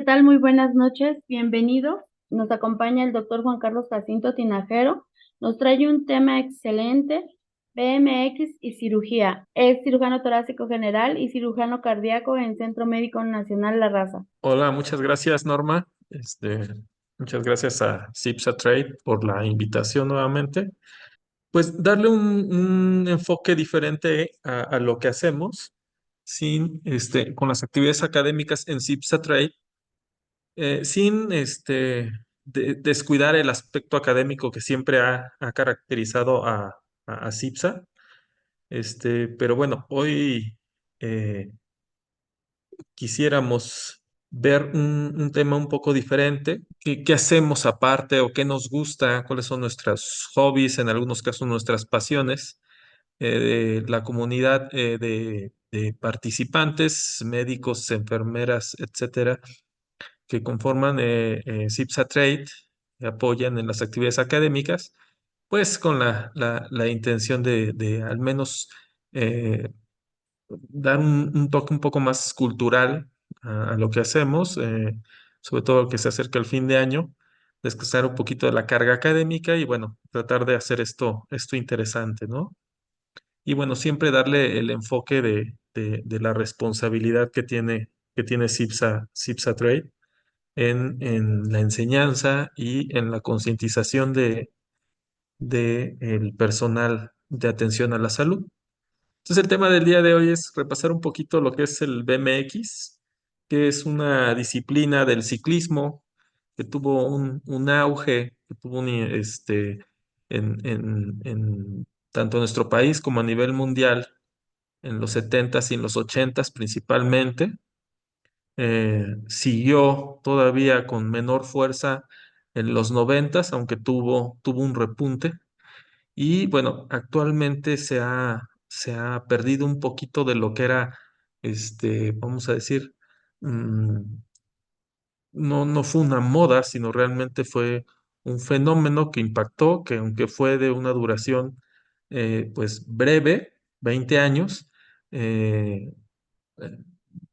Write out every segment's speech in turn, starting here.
tal? Muy buenas noches, bienvenido. Nos acompaña el doctor Juan Carlos Jacinto Tinajero. Nos trae un tema excelente, BMX y cirugía. Es cirujano torácico general y cirujano cardíaco en Centro Médico Nacional La Raza. Hola, muchas gracias, Norma. Muchas gracias a Cipsa Trade por la invitación nuevamente. Pues darle un enfoque diferente a lo que hacemos con las actividades académicas en Cipsa Trade, sin descuidar el aspecto académico que siempre ha caracterizado a Cipsa. Pero bueno, hoy quisiéramos ver un tema un poco diferente. ¿Qué hacemos aparte o qué nos gusta? ¿Cuáles son nuestros hobbies? En algunos casos nuestras pasiones de la comunidad de participantes, médicos, enfermeras, etcétera, que conforman CIPSA Trade, que apoyan en las actividades académicas, pues con la intención de al menos eh, dar un toque un poco más cultural a lo que hacemos, sobre todo que se acerca el fin de año, descansar un poquito de la carga académica y bueno, tratar de hacer esto interesante, ¿no? Y bueno, siempre darle el enfoque de la responsabilidad que tiene CIPSA Trade en la enseñanza y en la concientización de el personal de atención a la salud. Entonces el tema del día de hoy es repasar un poquito lo que es el BMX, que es una disciplina del ciclismo que tuvo un auge, que tuvo en tanto en nuestro país como a nivel mundial en los setentas y en los ochentas principalmente. Siguió todavía con menor fuerza en los noventas, aunque tuvo un repunte. Y bueno, actualmente se ha perdido un poquito de lo que era, vamos a decir, mm, no fue una moda, sino realmente fue un fenómeno que impactó, que aunque fue de una duración pues breve, 20 años, eh, eh,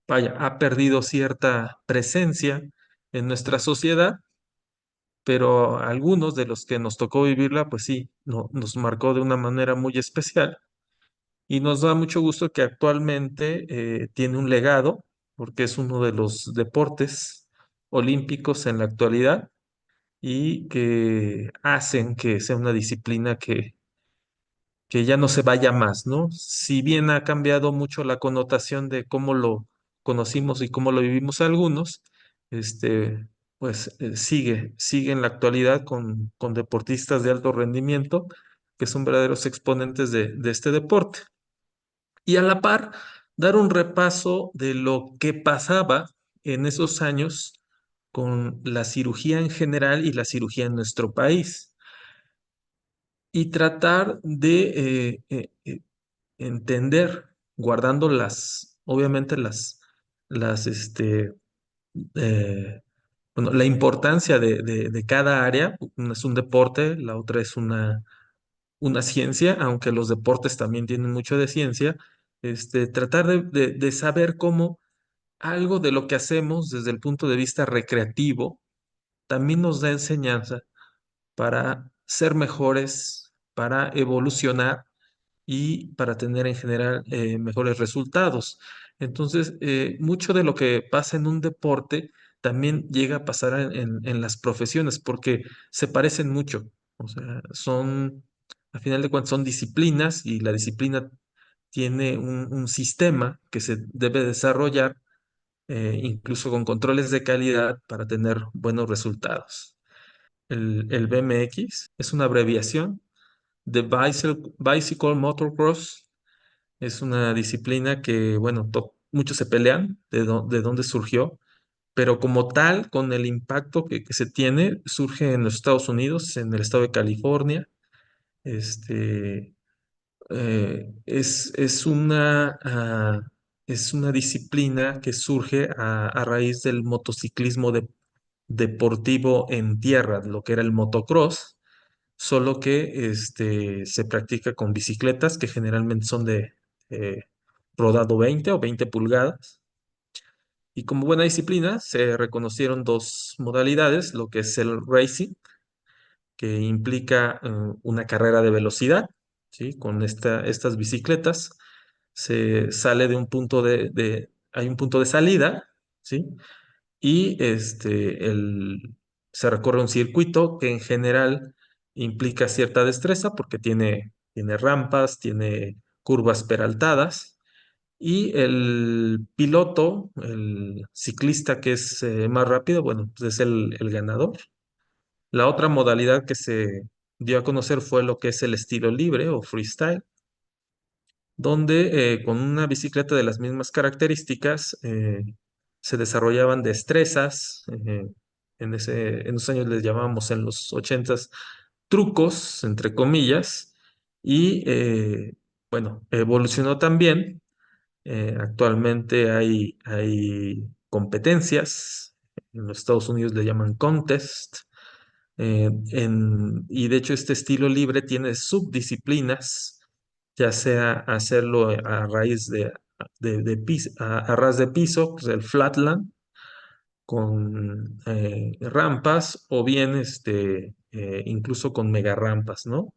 vaya, ha perdido cierta presencia en nuestra sociedad, pero algunos de los que nos tocó vivirla, pues sí, nos marcó de una manera muy especial. Y nos da mucho gusto que actualmente tiene un legado, porque es uno de los deportes olímpicos en la actualidad y que hacen que sea una disciplina que ya no se vaya más, ¿no? Si bien ha cambiado mucho la connotación de cómo lo conocimos y cómo lo vivimos algunos, pues sigue en la actualidad con deportistas de alto rendimiento que son verdaderos exponentes de este deporte. Y a la par, dar un repaso de lo que pasaba en esos años con la cirugía en general y la cirugía en nuestro país. Y tratar de entender, guardando obviamente eh, bueno, la importancia de cada área. Una es un deporte, la otra es una ciencia, aunque los deportes también tienen mucho de ciencia. Tratar de saber cómo algo de lo que hacemos desde el punto de vista recreativo también nos da enseñanza para ser mejores, para evolucionar y para tener en general mejores resultados. Entonces, mucho de lo que pasa en un deporte también llega a pasar en las profesiones porque se parecen mucho. O sea, a final de cuentas, son disciplinas y la disciplina tiene un sistema que se debe desarrollar, incluso con controles de calidad para tener buenos resultados. El BMX es una abreviación de Bicycle Motocross. Es una disciplina que, bueno, muchos se pelean de dónde surgió, pero como tal, con el impacto que se tiene, surge en los Estados Unidos, en el estado de California. Este, es una disciplina que surge a raíz del motociclismo deportivo en tierra, lo que era el motocross, solo que se practica con bicicletas que generalmente son de eh, rodado 20 o 20 pulgadas. Y como buena disciplina se reconocieron dos modalidades, lo que es el racing, que implica una carrera de velocidad, ¿sí? Con estas bicicletas se sale de un punto hay un punto de salida, ¿sí? Y se recorre un circuito que en general implica cierta destreza porque tiene rampas, tiene curvas peraltadas. Y el piloto, el ciclista que es más rápido, bueno, pues es el ganador. La otra modalidad que se dio a conocer fue lo que es el estilo libre o freestyle, donde con una bicicleta de las mismas características se desarrollaban destrezas. En esos años les llamábamos en los ochentas trucos, entre comillas, y bueno, evolucionó también. Actualmente hay competencias, en los Estados Unidos le llaman contest, y de hecho este estilo libre tiene subdisciplinas, ya sea hacerlo a raíz a ras de piso, pues el flatland, con rampas o bien incluso con mega rampas, ¿no?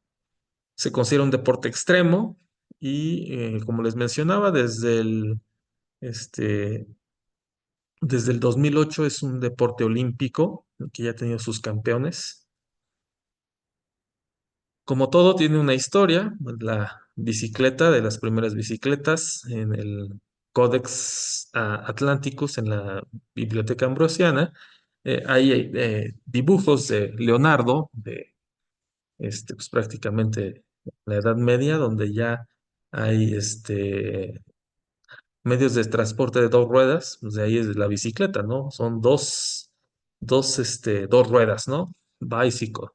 Se considera un deporte extremo y como les mencionaba, este, desde el 2008 es un deporte olímpico que ya ha tenido sus campeones. Como todo tiene una historia, pues, la bicicleta, de las primeras bicicletas en el Codex Atlanticus, en la Biblioteca Ambrosiana, hay dibujos de Leonardo, pues prácticamente la Edad Media, donde ya hay medios de transporte de dos ruedas, pues de ahí es la bicicleta, ¿no? Son dos ruedas, ¿no? Bicycle.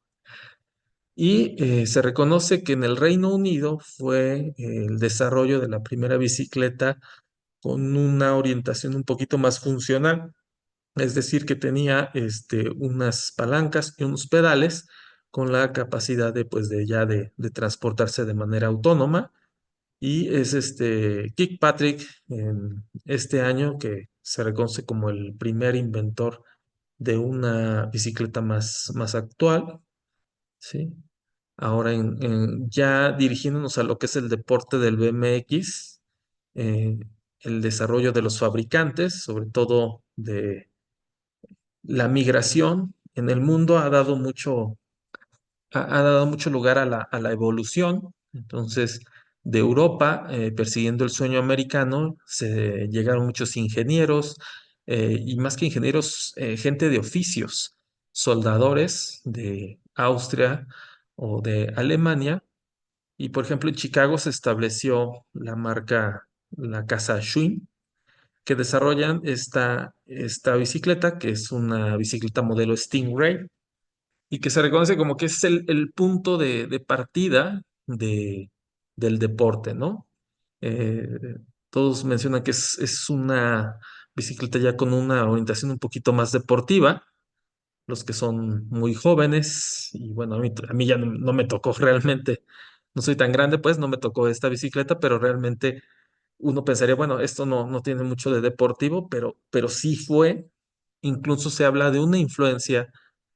Y se reconoce que en el Reino Unido fue el desarrollo de la primera bicicleta con una orientación un poquito más funcional, es decir, que tenía unas palancas y unos pedales con la capacidad de transportarse de manera autónoma. Y es Kirkpatrick en este año que se reconoce como el primer inventor de una bicicleta más actual, ¿sí? Ahora, ya dirigiéndonos a lo que es el deporte del BMX, eh, el desarrollo de los fabricantes, sobre todo de la migración en el mundo, ha dado mucho lugar a la evolución. Entonces, de Europa, persiguiendo el sueño americano, se llegaron muchos ingenieros, y más que ingenieros, gente de oficios, soldadores de Austria o de Alemania. Y por ejemplo, en Chicago se estableció la casa Schwinn, que desarrollan esta bicicleta, que es una bicicleta modelo Stingray, y que se reconoce como que es el punto de partida del deporte, ¿no? Eh, Todos mencionan que es una bicicleta ya con una orientación un poquito más deportiva, los que son muy jóvenes, y bueno, a mí ya no me tocó realmente, no soy tan grande, pues no me tocó esta bicicleta, pero realmente uno pensaría, bueno, esto no tiene mucho de deportivo, pero sí fue. Incluso se habla de una influencia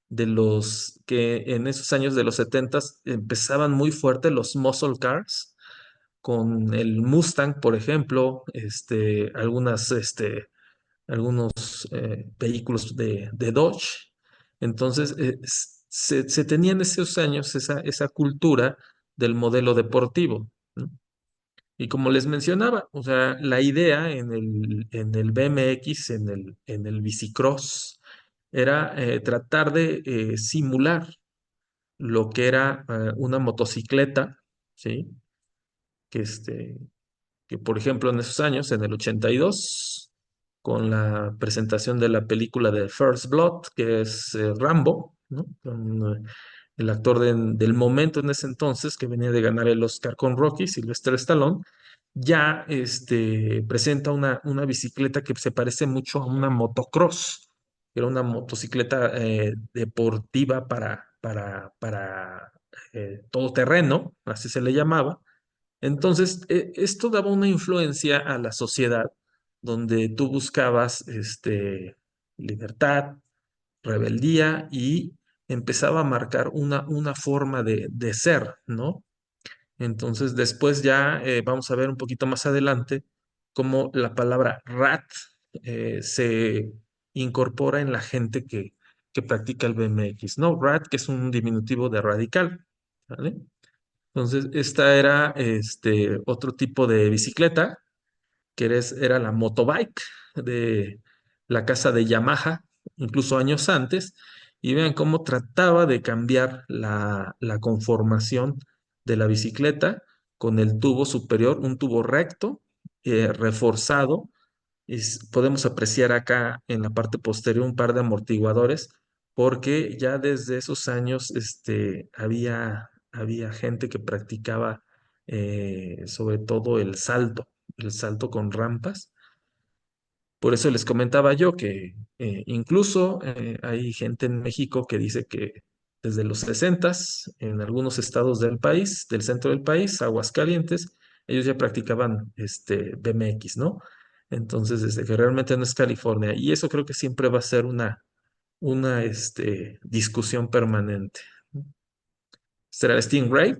de los que en esos años de los 70 empezaban muy fuerte los muscle cars, con el Mustang, por ejemplo, algunos vehículos de Dodge. Entonces, se tenía en esos años esa cultura del modelo deportivo, ¿no? Y como les mencionaba, o sea, la idea en el BMX, en el bicicross, era tratar de simular lo que era una motocicleta, ¿sí? Que, que por ejemplo en esos años, en el 82, con la presentación de la película de First Blood, que es Rambo, ¿no? Con, el actor del momento en ese entonces, que venía de ganar el Oscar con Rocky, Sylvester Stallone, ya presenta una bicicleta que se parece mucho a una motocross. Era una motocicleta deportiva para todo terreno, así se le llamaba. Entonces, esto daba una influencia a la sociedad donde tú buscabas libertad, rebeldía y empezaba a marcar una forma de ser, ¿no? Entonces, después ya vamos a ver un poquito más adelante cómo la palabra rat se incorpora en la gente que practica el BMX, ¿no? Rat, que es un diminutivo de radical, ¿vale? Entonces, esta era otro tipo de bicicleta era la motobike de la casa de Yamaha, incluso años antes, y vean cómo trataba de cambiar la conformación de la bicicleta con el tubo superior, un tubo recto, reforzado. Podemos apreciar acá en la parte posterior un par de amortiguadores, porque ya desde esos años había gente que practicaba sobre todo el salto con rampas. Por eso les comentaba yo que incluso hay gente en México que dice que desde los 60 en algunos estados del país, del centro del país, Aguascalientes, ellos ya practicaban BMX, ¿no? Entonces, desde que realmente no es California. Y eso creo que siempre va a ser una discusión permanente. Este era el Stingray,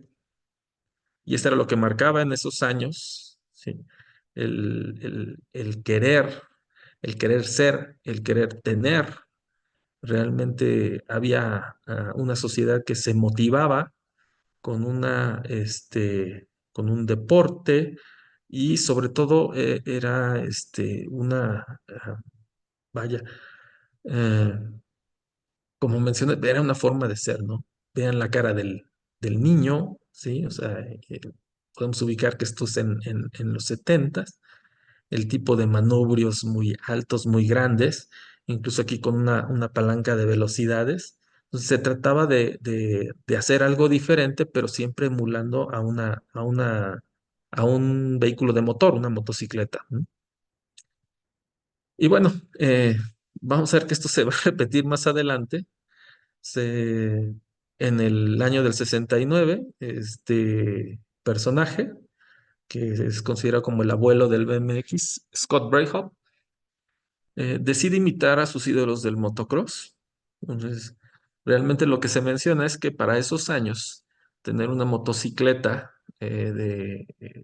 y esto era lo que marcaba en esos años, ¿sí? El querer ser, el querer tener. Realmente había una sociedad que se motivaba con con un deporte y sobre todo era vaya, eh, como mencioné, era una forma de ser, ¿no? Vean la cara del niño, ¿sí? O sea, podemos ubicar que esto es en los 70, el tipo de manubrios muy altos, muy grandes, incluso aquí con una palanca de velocidades. Entonces se trataba de hacer algo diferente, pero siempre emulando a un vehículo de motor, una motocicleta, ¿no? Y bueno, vamos a ver que esto se va a repetir más adelante. Se, en el año del 69, este personaje, que es considerado como el abuelo del BMX, Scott Brayhop, decide imitar a sus ídolos del motocross. Entonces, realmente lo que se menciona es que para esos años, tener una motocicleta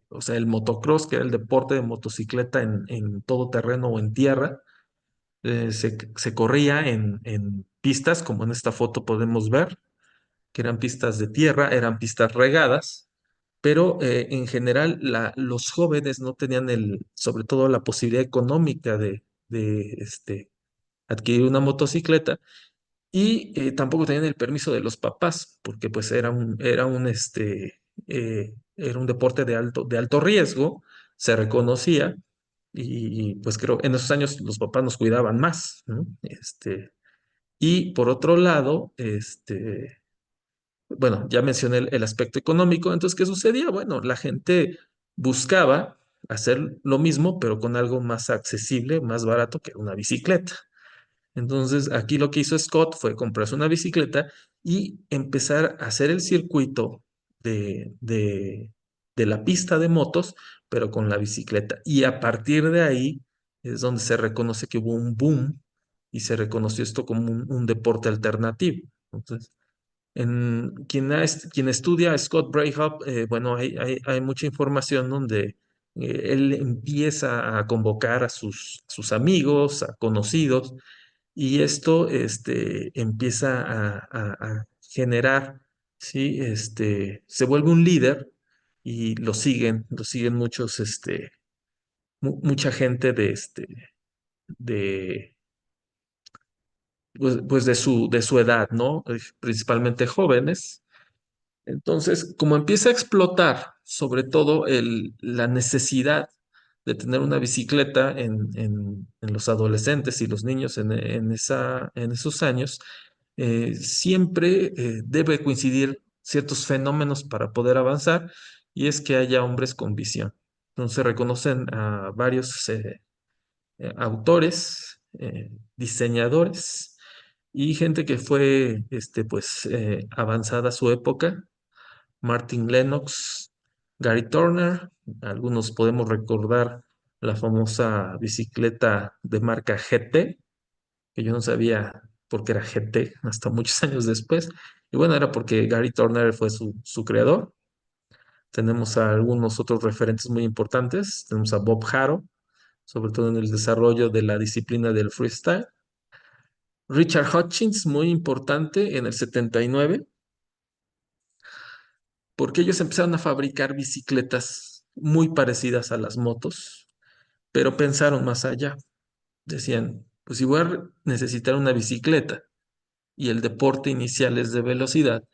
o sea, el motocross, que era el deporte de motocicleta en todo terreno o en tierra, se corría en pistas, como en esta foto podemos ver, que eran pistas de tierra, eran pistas regadas, pero en general los jóvenes no tenían sobre todo la posibilidad económica de adquirir una motocicleta y tampoco tenían el permiso de los papás, porque pues era un deporte de alto riesgo, se reconocía y, pues creo en esos años los papás nos cuidaban más, ¿no? Y por otro lado, bueno, ya mencioné el aspecto económico, entonces, ¿qué sucedía? Bueno, la gente buscaba hacer lo mismo, pero con algo más accesible, más barato que una bicicleta. Entonces, aquí lo que hizo Scott fue comprarse una bicicleta y empezar a hacer el circuito de, de, de la pista de motos, pero con la bicicleta. Y a partir de ahí es donde se reconoce que hubo un boom y se reconoció esto como un deporte alternativo. Entonces, quien estudia a Scott Brayhop, bueno, hay mucha información donde él empieza a convocar a sus amigos, a conocidos, y esto empieza a generar, ¿sí? Se vuelve un líder y lo siguen muchos, mucha gente de, pues de su edad, ¿no? Principalmente jóvenes. Entonces, como empieza a explotar, sobre todo la necesidad de tener una bicicleta en los adolescentes y los niños en esos años, siempre debe coincidir ciertos fenómenos para poder avanzar, y es que haya hombres con visión. Entonces, reconocen a varios autores, diseñadores y gente que fue, pues, avanzada a su época. Martin Lennox, Gary Turner, algunos podemos recordar la famosa bicicleta de marca GT, que yo no sabía por qué era GT hasta muchos años después. Y bueno, era porque Gary Turner fue su creador. Tenemos a algunos otros referentes muy importantes. Tenemos a Bob Haro, sobre todo en el desarrollo de la disciplina del freestyle. Richard Hutchins, muy importante en el 79, porque ellos empezaron a fabricar bicicletas muy parecidas a las motos, pero pensaron más allá. Decían, pues si voy a necesitar una bicicleta y el deporte inicial es de velocidad,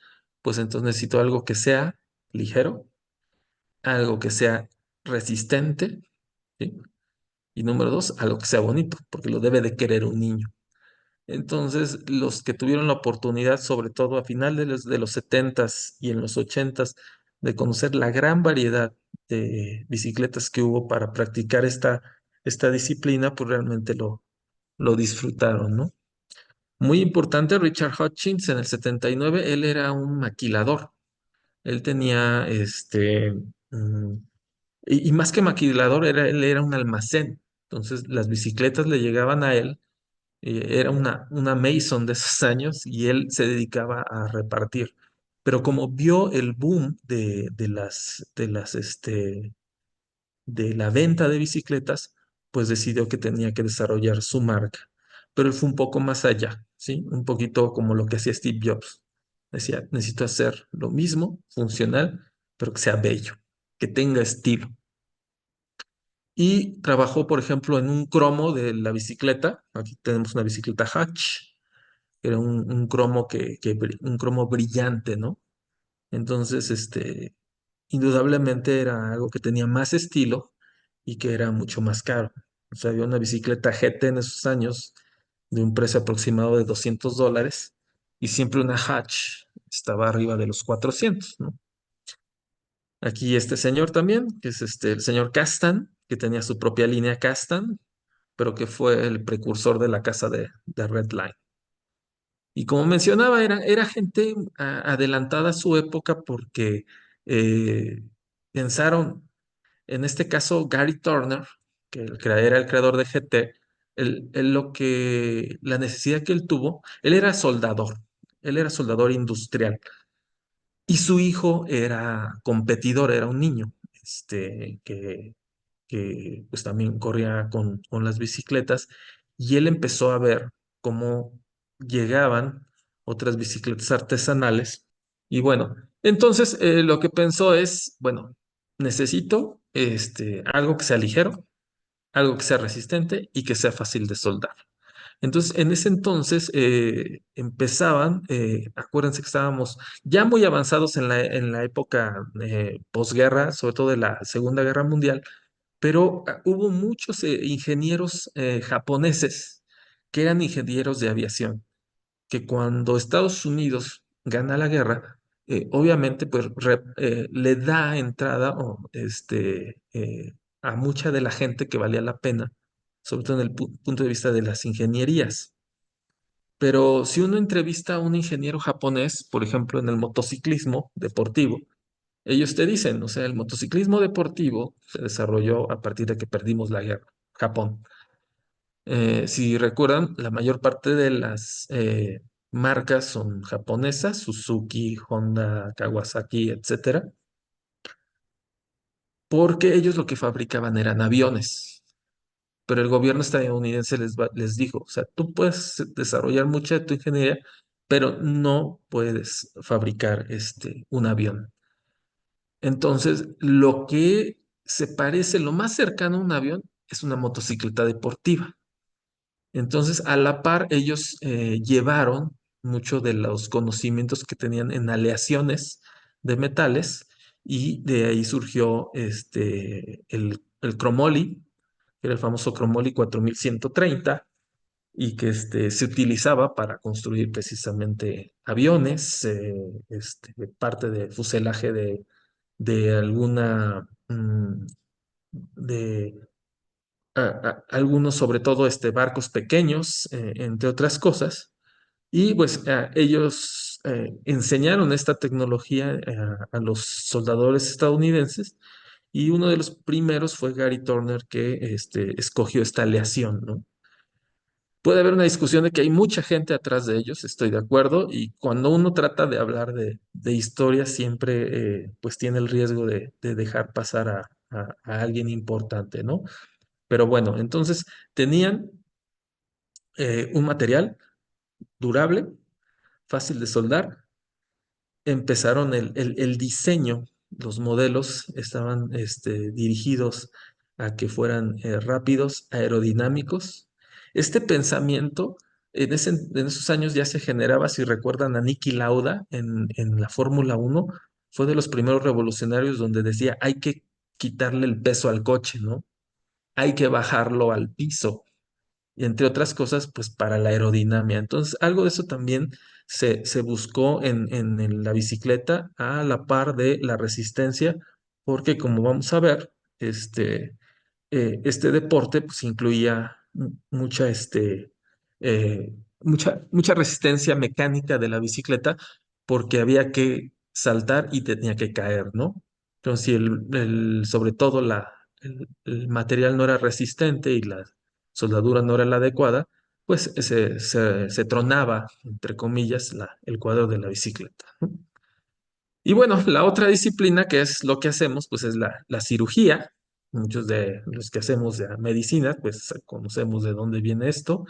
pues entonces necesito algo que sea ligero, algo que sea resistente, ¿sí? Y número dos, algo que sea bonito, porque lo debe de querer un niño. Entonces, los que tuvieron la oportunidad, sobre todo a finales de los 70s y en los 80s, de conocer la gran variedad de bicicletas que hubo para practicar esta disciplina, pues realmente lo disfrutaron, ¿no? Muy importante, Richard Hutchins en el 79, él era un maquilador. Él tenía y más que maquilador, él era un almacén. Entonces, las bicicletas le llegaban a él, era una Mason de esos años y él se dedicaba a repartir. Pero como vio el boom de la venta de bicicletas, pues decidió que tenía que desarrollar su marca. Pero él fue un poco más allá, ¿sí? Un poquito como lo que hacía Steve Jobs. Decía, necesito hacer lo mismo, funcional, pero que sea bello, que tenga estilo. Y trabajó, por ejemplo, en un cromo de la bicicleta. Aquí tenemos una bicicleta Hatch, que era un cromo un cromo brillante, ¿no? Entonces, indudablemente era algo que tenía más estilo y que era mucho más caro. O sea, había una bicicleta GT en esos años de un precio aproximado de $200 y siempre una Hatch estaba arriba de los 400, ¿no? Aquí este señor también, que es el señor Castan, que tenía su propia línea Castan, pero que fue el precursor de la casa de Red Line. Y como mencionaba, era gente adelantada a su época porque eh, pensaron, en este caso, Gary Turner, que era el creador de GT, la necesidad que él tuvo, él era soldador industrial y su hijo era competidor, era un niño, que pues también corría con las bicicletas y él empezó a ver cómo llegaban otras bicicletas artesanales y bueno, entonces lo que pensó es, bueno, necesito algo que sea ligero, algo que sea resistente y que sea fácil de soldar. Entonces, en ese entonces empezaban, acuérdense que estábamos ya muy avanzados en la época posguerra, sobre todo de la Segunda Guerra Mundial, pero hubo muchos ingenieros japoneses que eran ingenieros de aviación, que cuando Estados Unidos gana la guerra, obviamente pues le da entrada a mucha de la gente que valía la pena, sobre todo en el punto de vista de las ingenierías. Pero si uno entrevista a un ingeniero japonés, por ejemplo, en el motociclismo deportivo, ellos te dicen, o sea, el motociclismo deportivo se desarrolló a partir de que perdimos la guerra, Japón. Si recuerdan, la mayor parte de las marcas son japonesas, Suzuki, Honda, Kawasaki, etcétera, porque ellos lo que fabricaban eran aviones. Pero el gobierno estadounidense les dijo, o sea, tú puedes desarrollar mucha de tu ingeniería, pero no puedes fabricar un avión. Entonces, lo que se parece, lo más cercano a un avión es una motocicleta deportiva. Entonces, a la par, ellos llevaron mucho de los conocimientos que tenían en aleaciones de metales y de ahí surgió el cromoly, que era el famoso cromoly 4130 y que se utilizaba para construir precisamente aviones, parte de fuselaje de alguna, de algunos, sobre todo, barcos pequeños, entre otras cosas. Y pues ellos enseñaron esta tecnología a los soldadores estadounidenses Y uno de los primeros fue Gary Turner que escogió esta aleación, ¿no? Puede haber una discusión de que hay mucha gente atrás de ellos, estoy de acuerdo, y cuando uno trata de hablar de historia, siempre pues tiene el riesgo de dejar pasar a alguien importante, ¿no? Pero bueno, entonces tenían un material durable, fácil de soldar, empezaron el diseño, los modelos estaban dirigidos a que fueran rápidos, aerodinámicos. Este pensamiento en esos años ya se generaba, si recuerdan a Niki Lauda en la Fórmula 1, fue de los primeros revolucionarios donde decía hay que quitarle el peso al coche, ¿no? Hay que bajarlo al piso y entre otras cosas, pues para la aerodinámica. Entonces, algo de eso también se buscó en la bicicleta a la par de la resistencia, porque como vamos a ver, este deporte pues incluía mucha resistencia mecánica de la bicicleta porque había que saltar y tenía que caer, ¿no? Entonces, si sobre todo el material no era resistente y la soldadura no era la adecuada, pues se tronaba, entre comillas, el cuadro de la bicicleta, ¿no? Y bueno, la otra disciplina que es lo que hacemos, pues es la cirugía. Muchos de los que hacemos de medicina, pues conocemos de dónde viene esto,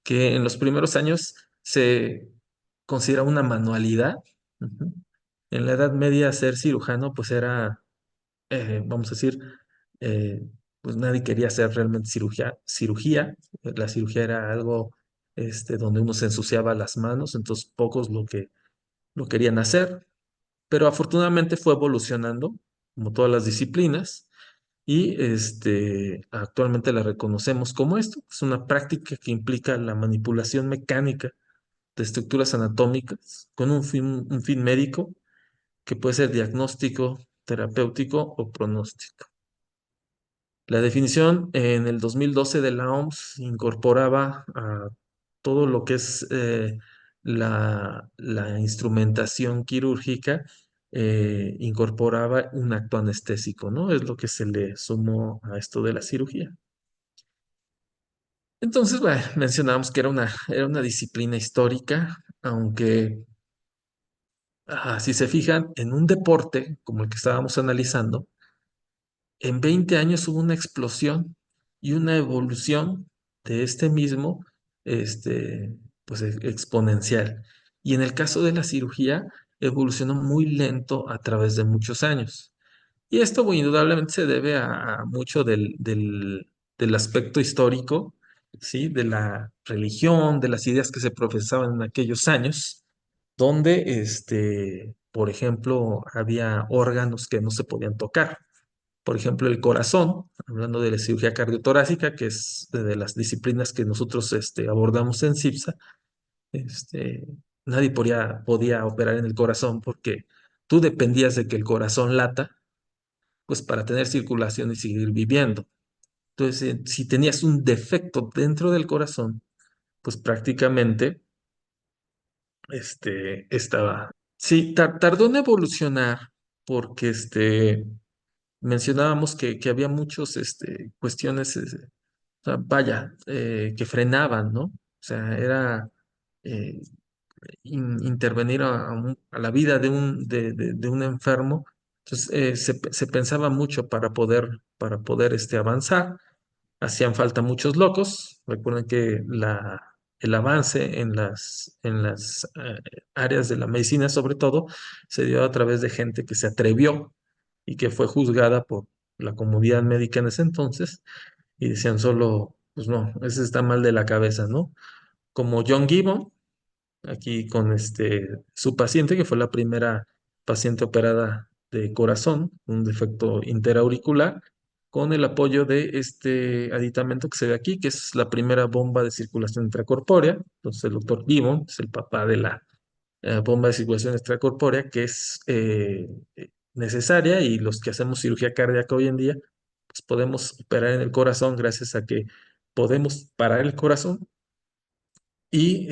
que en los primeros años se considera una manualidad. Ujú. En la Edad Media ser cirujano, pues era, vamos a decir, eh, pues nadie quería hacer realmente cirugía. La cirugía era algo donde uno se ensuciaba las manos, entonces pocos lo querían hacer, pero afortunadamente fue evolucionando, como todas las disciplinas, y actualmente la reconocemos como esto. Es una práctica que implica la manipulación mecánica de estructuras anatómicas con un fin médico que puede ser diagnóstico, terapéutico o pronóstico. La definición en el 2012 de la OMS incorporaba a todo lo que es la instrumentación quirúrgica, incorporaba un acto anestésico, ¿no? Es lo que se le sumó a esto de la cirugía. Entonces, bueno, mencionábamos que era una disciplina histórica, aunque si se fijan, en un deporte como el que estábamos analizando, en 20 años hubo una explosión y una evolución de este mismo, pues exponencial. Y en el caso de la cirugía, evolucionó muy lento a través de muchos años. Y esto muy indudablemente se debe a mucho del aspecto histórico, ¿sí? De la religión, de las ideas que se profesaban en aquellos años, donde, por ejemplo, había órganos que no se podían tocar. Por ejemplo, el corazón, hablando de la cirugía cardiotorácica, que es de las disciplinas que nosotros abordamos en CIPSA, este, nadie podía operar en el corazón porque tú dependías de que el corazón lata, pues para tener circulación y seguir viviendo. Entonces, si tenías un defecto dentro del corazón, pues prácticamente estaba. Sí, tardó en evolucionar porque mencionábamos que había muchos cuestiones, o sea, vaya, que frenaban, ¿no? O sea, era eh, intervenir a la vida de un enfermo. Entonces, se pensaba mucho para poder avanzar. Hacían falta muchos locos. Recuerden que el avance en las áreas de la medicina, sobre todo, se dio a través de gente que se atrevió y que fue juzgada por la comunidad médica en ese entonces y decían solo, pues no, ese está mal de la cabeza, ¿no? Como John Gibbon, aquí con su paciente, que fue la primera paciente operada de corazón, un defecto interauricular, con el apoyo de este aditamento que se ve aquí, que es la primera bomba de circulación intracorpórea. Entonces, el doctor Gibbon es el papá de la bomba de circulación extracorpórea, que es necesaria, y los que hacemos cirugía cardíaca hoy en día, pues podemos operar en el corazón gracias a que podemos parar el corazón y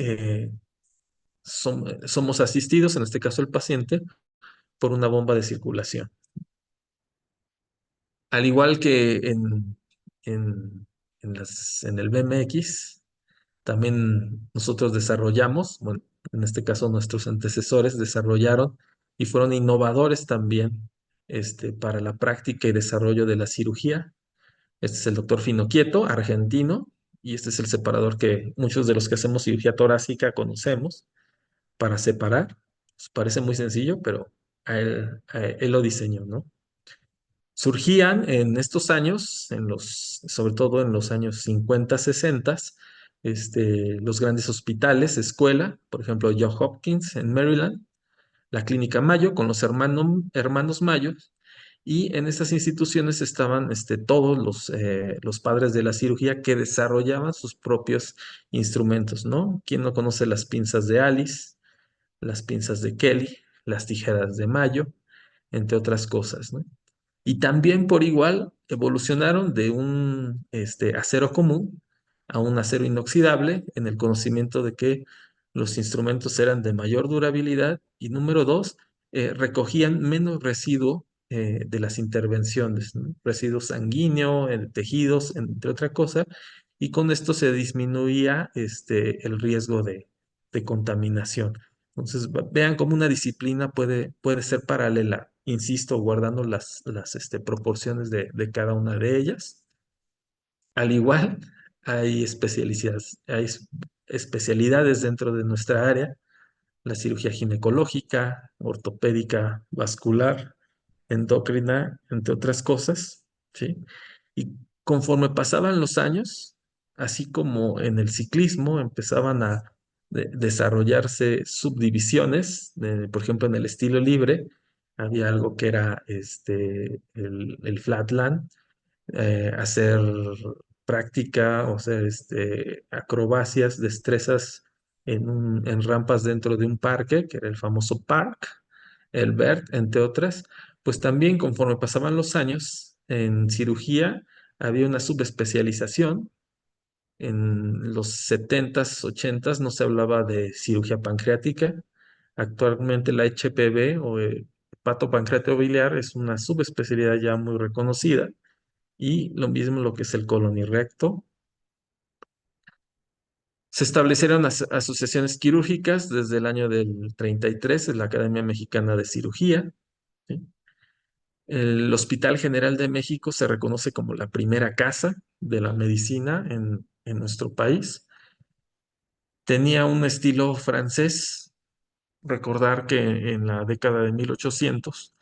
somos asistidos, en este caso el paciente, por una bomba de circulación. Al igual que en, en el BMX, también nosotros desarrollamos, bueno, en este caso nuestros antecesores desarrollaron y fueron innovadores también para la práctica y desarrollo de la cirugía. Este es el doctor Finoquieto, argentino, y este es el separador que muchos de los que hacemos cirugía torácica conocemos para separar. Parece muy sencillo, pero él lo diseñó, ¿no? Surgían en estos años, sobre todo en los años 50, 60, los grandes hospitales, escuela, por ejemplo, Johns Hopkins en Maryland, la Clínica Mayo con los hermanos Mayo, y en estas instituciones estaban todos los padres de la cirugía que desarrollaban sus propios instrumentos, ¿no? ¿Quién no conoce las pinzas de Alice, las pinzas de Kelly, las tijeras de Mayo, entre otras cosas, ¿no? Y también por igual evolucionaron de un acero común a un acero inoxidable en el conocimiento de que los instrumentos eran de mayor durabilidad y número dos, recogían menos residuo de las intervenciones, ¿no? Residuo sanguíneo, tejidos, entre otra cosa, y con esto se disminuía el riesgo de contaminación. Entonces, vean cómo una disciplina puede ser paralela, insisto, guardando las proporciones de cada una de ellas. Al igual, hay especialidades dentro de nuestra área, la cirugía ginecológica, ortopédica, vascular, endocrina, entre otras cosas, ¿sí? Y conforme pasaban los años, así como en el ciclismo, empezaban a desarrollarse subdivisiones, por ejemplo, en el estilo libre, había algo que era el flatland, hacer práctica, o sea, acrobacias, destrezas en rampas dentro de un parque, que era el famoso park, el BERT, entre otras, pues también conforme pasaban los años, en cirugía había una subespecialización. En los 70s, 80s no se hablaba de cirugía pancreática. Actualmente la HPV o hepatopancreatio biliar es una subespecialidad ya muy reconocida y lo mismo lo que es el colon y recto. Se establecieron asociaciones quirúrgicas desde el año del 33 en la Academia Mexicana de Cirugía, ¿sí? El Hospital General de México se reconoce como la primera casa de la medicina en nuestro país. Tenía un estilo francés. Recordar que en la década de 1800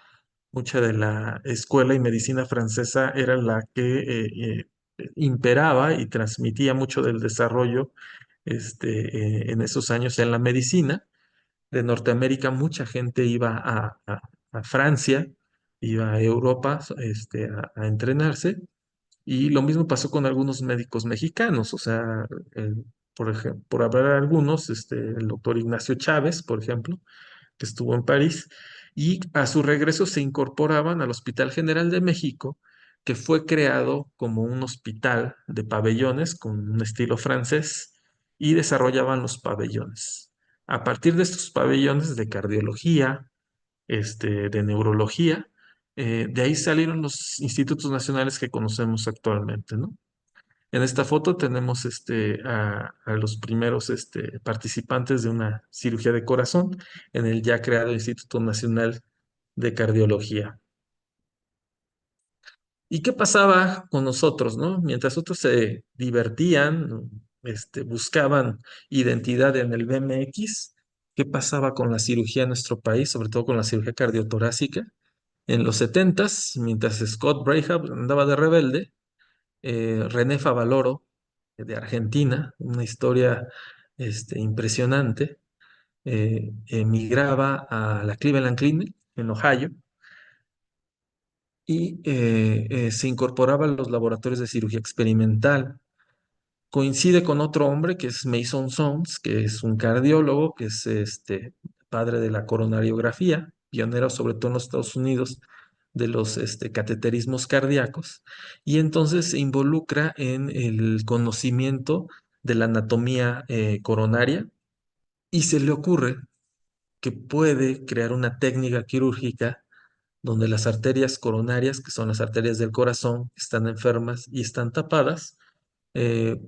mucha de la escuela y medicina francesa era la que imperaba y transmitía mucho del desarrollo en esos años en la medicina. De Norteamérica mucha gente iba a Francia, iba a Europa a entrenarse, y lo mismo pasó con algunos médicos mexicanos, o sea, por ejemplo, por hablar de algunos, el doctor Ignacio Chávez, por ejemplo, que estuvo en París, y a su regreso se incorporaban al Hospital General de México, que fue creado como un hospital de pabellones con un estilo francés, y desarrollaban los pabellones. A partir de estos pabellones de cardiología, de neurología, de ahí salieron los institutos nacionales que conocemos actualmente, ¿no? En esta foto tenemos a los primeros participantes de una cirugía de corazón en el ya creado Instituto Nacional de Cardiología. ¿Y qué pasaba con nosotros, no? Mientras otros se divertían, buscaban identidad en el BMX, ¿qué pasaba con la cirugía en nuestro país, sobre todo con la cirugía cardiotorácica? En los 70s, mientras Scott Braham andaba de rebelde, René Favaloro, de Argentina, una historia impresionante, emigraba a la Cleveland Clinic en Ohio y se incorporaba a los laboratorios de cirugía experimental. Coincide con otro hombre que es Mason Sones, que es un cardiólogo, que es padre de la coronariografía, pionero sobre todo en los Estados Unidos de los cateterismos cardíacos, y entonces se involucra en el conocimiento de la anatomía coronaria y se le ocurre que puede crear una técnica quirúrgica donde las arterias coronarias, que son las arterias del corazón, están enfermas y están tapadas,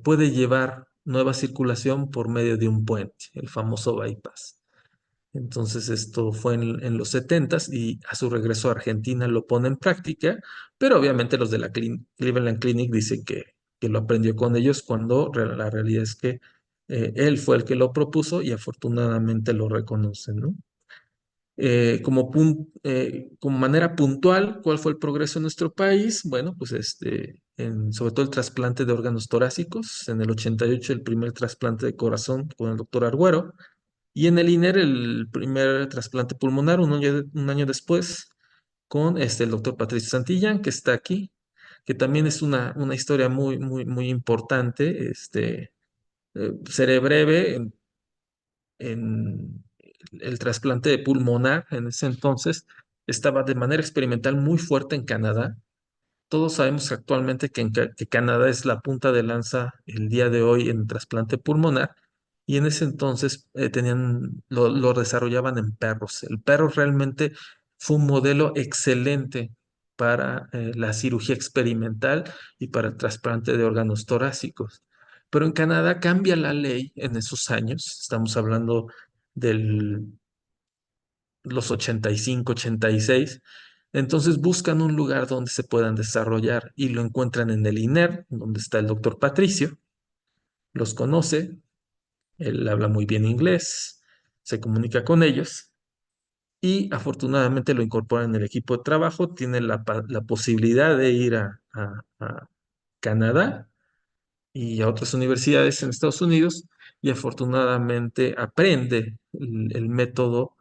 puede llevar nueva circulación por medio de un puente, el famoso bypass. Entonces esto fue en los 70 y a su regreso a Argentina lo pone en práctica, pero obviamente los de la Cleveland Clinic dicen que lo aprendió con ellos cuando la realidad es que él fue el que lo propuso y afortunadamente lo reconocen, ¿no? Como manera puntual, ¿cuál fue el progreso en nuestro país? Bueno, pues sobre todo el trasplante de órganos torácicos. En el 88 el primer trasplante de corazón con el doctor Argüero. Y en el INER el primer trasplante pulmonar un año después con el doctor Patricio Santillán, que está aquí, que también es una historia muy, muy, muy importante. Seré breve en el trasplante de pulmonar en ese entonces estaba de manera experimental muy fuerte en Canadá. Todos sabemos actualmente que Canadá es la punta de lanza el día de hoy en trasplante pulmonar y en ese entonces lo desarrollaban en perros. El perro realmente fue un modelo excelente para la cirugía experimental y para el trasplante de órganos torácicos. Pero en Canadá cambia la ley en esos años, estamos hablando de los 85, 86. Entonces buscan un lugar donde se puedan desarrollar y lo encuentran en el INER, donde está el doctor Patricio, los conoce, él habla muy bien inglés, se comunica con ellos y afortunadamente lo incorpora en el equipo de trabajo, tiene la posibilidad de ir a Canadá y a otras universidades en Estados Unidos y afortunadamente aprende el método,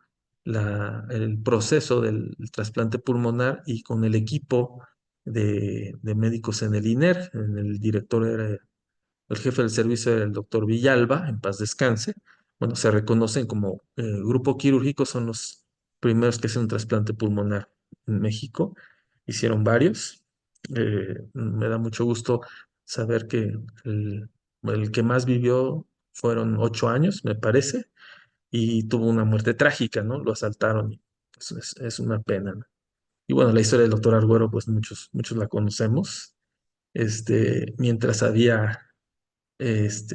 el proceso del trasplante pulmonar y con el equipo de médicos en el INER, en el director era el jefe del servicio era el doctor Villalba, en paz descanse. Bueno, se reconocen como grupo quirúrgico, son los primeros que hacen un trasplante pulmonar en México. Hicieron varios. Me da mucho gusto saber que el que más vivió fueron 8 años, me parece, y tuvo una muerte trágica, ¿no? Lo asaltaron y pues, es una pena, ¿no? Y bueno, la historia del doctor Argüero, pues muchos la conocemos. Mientras había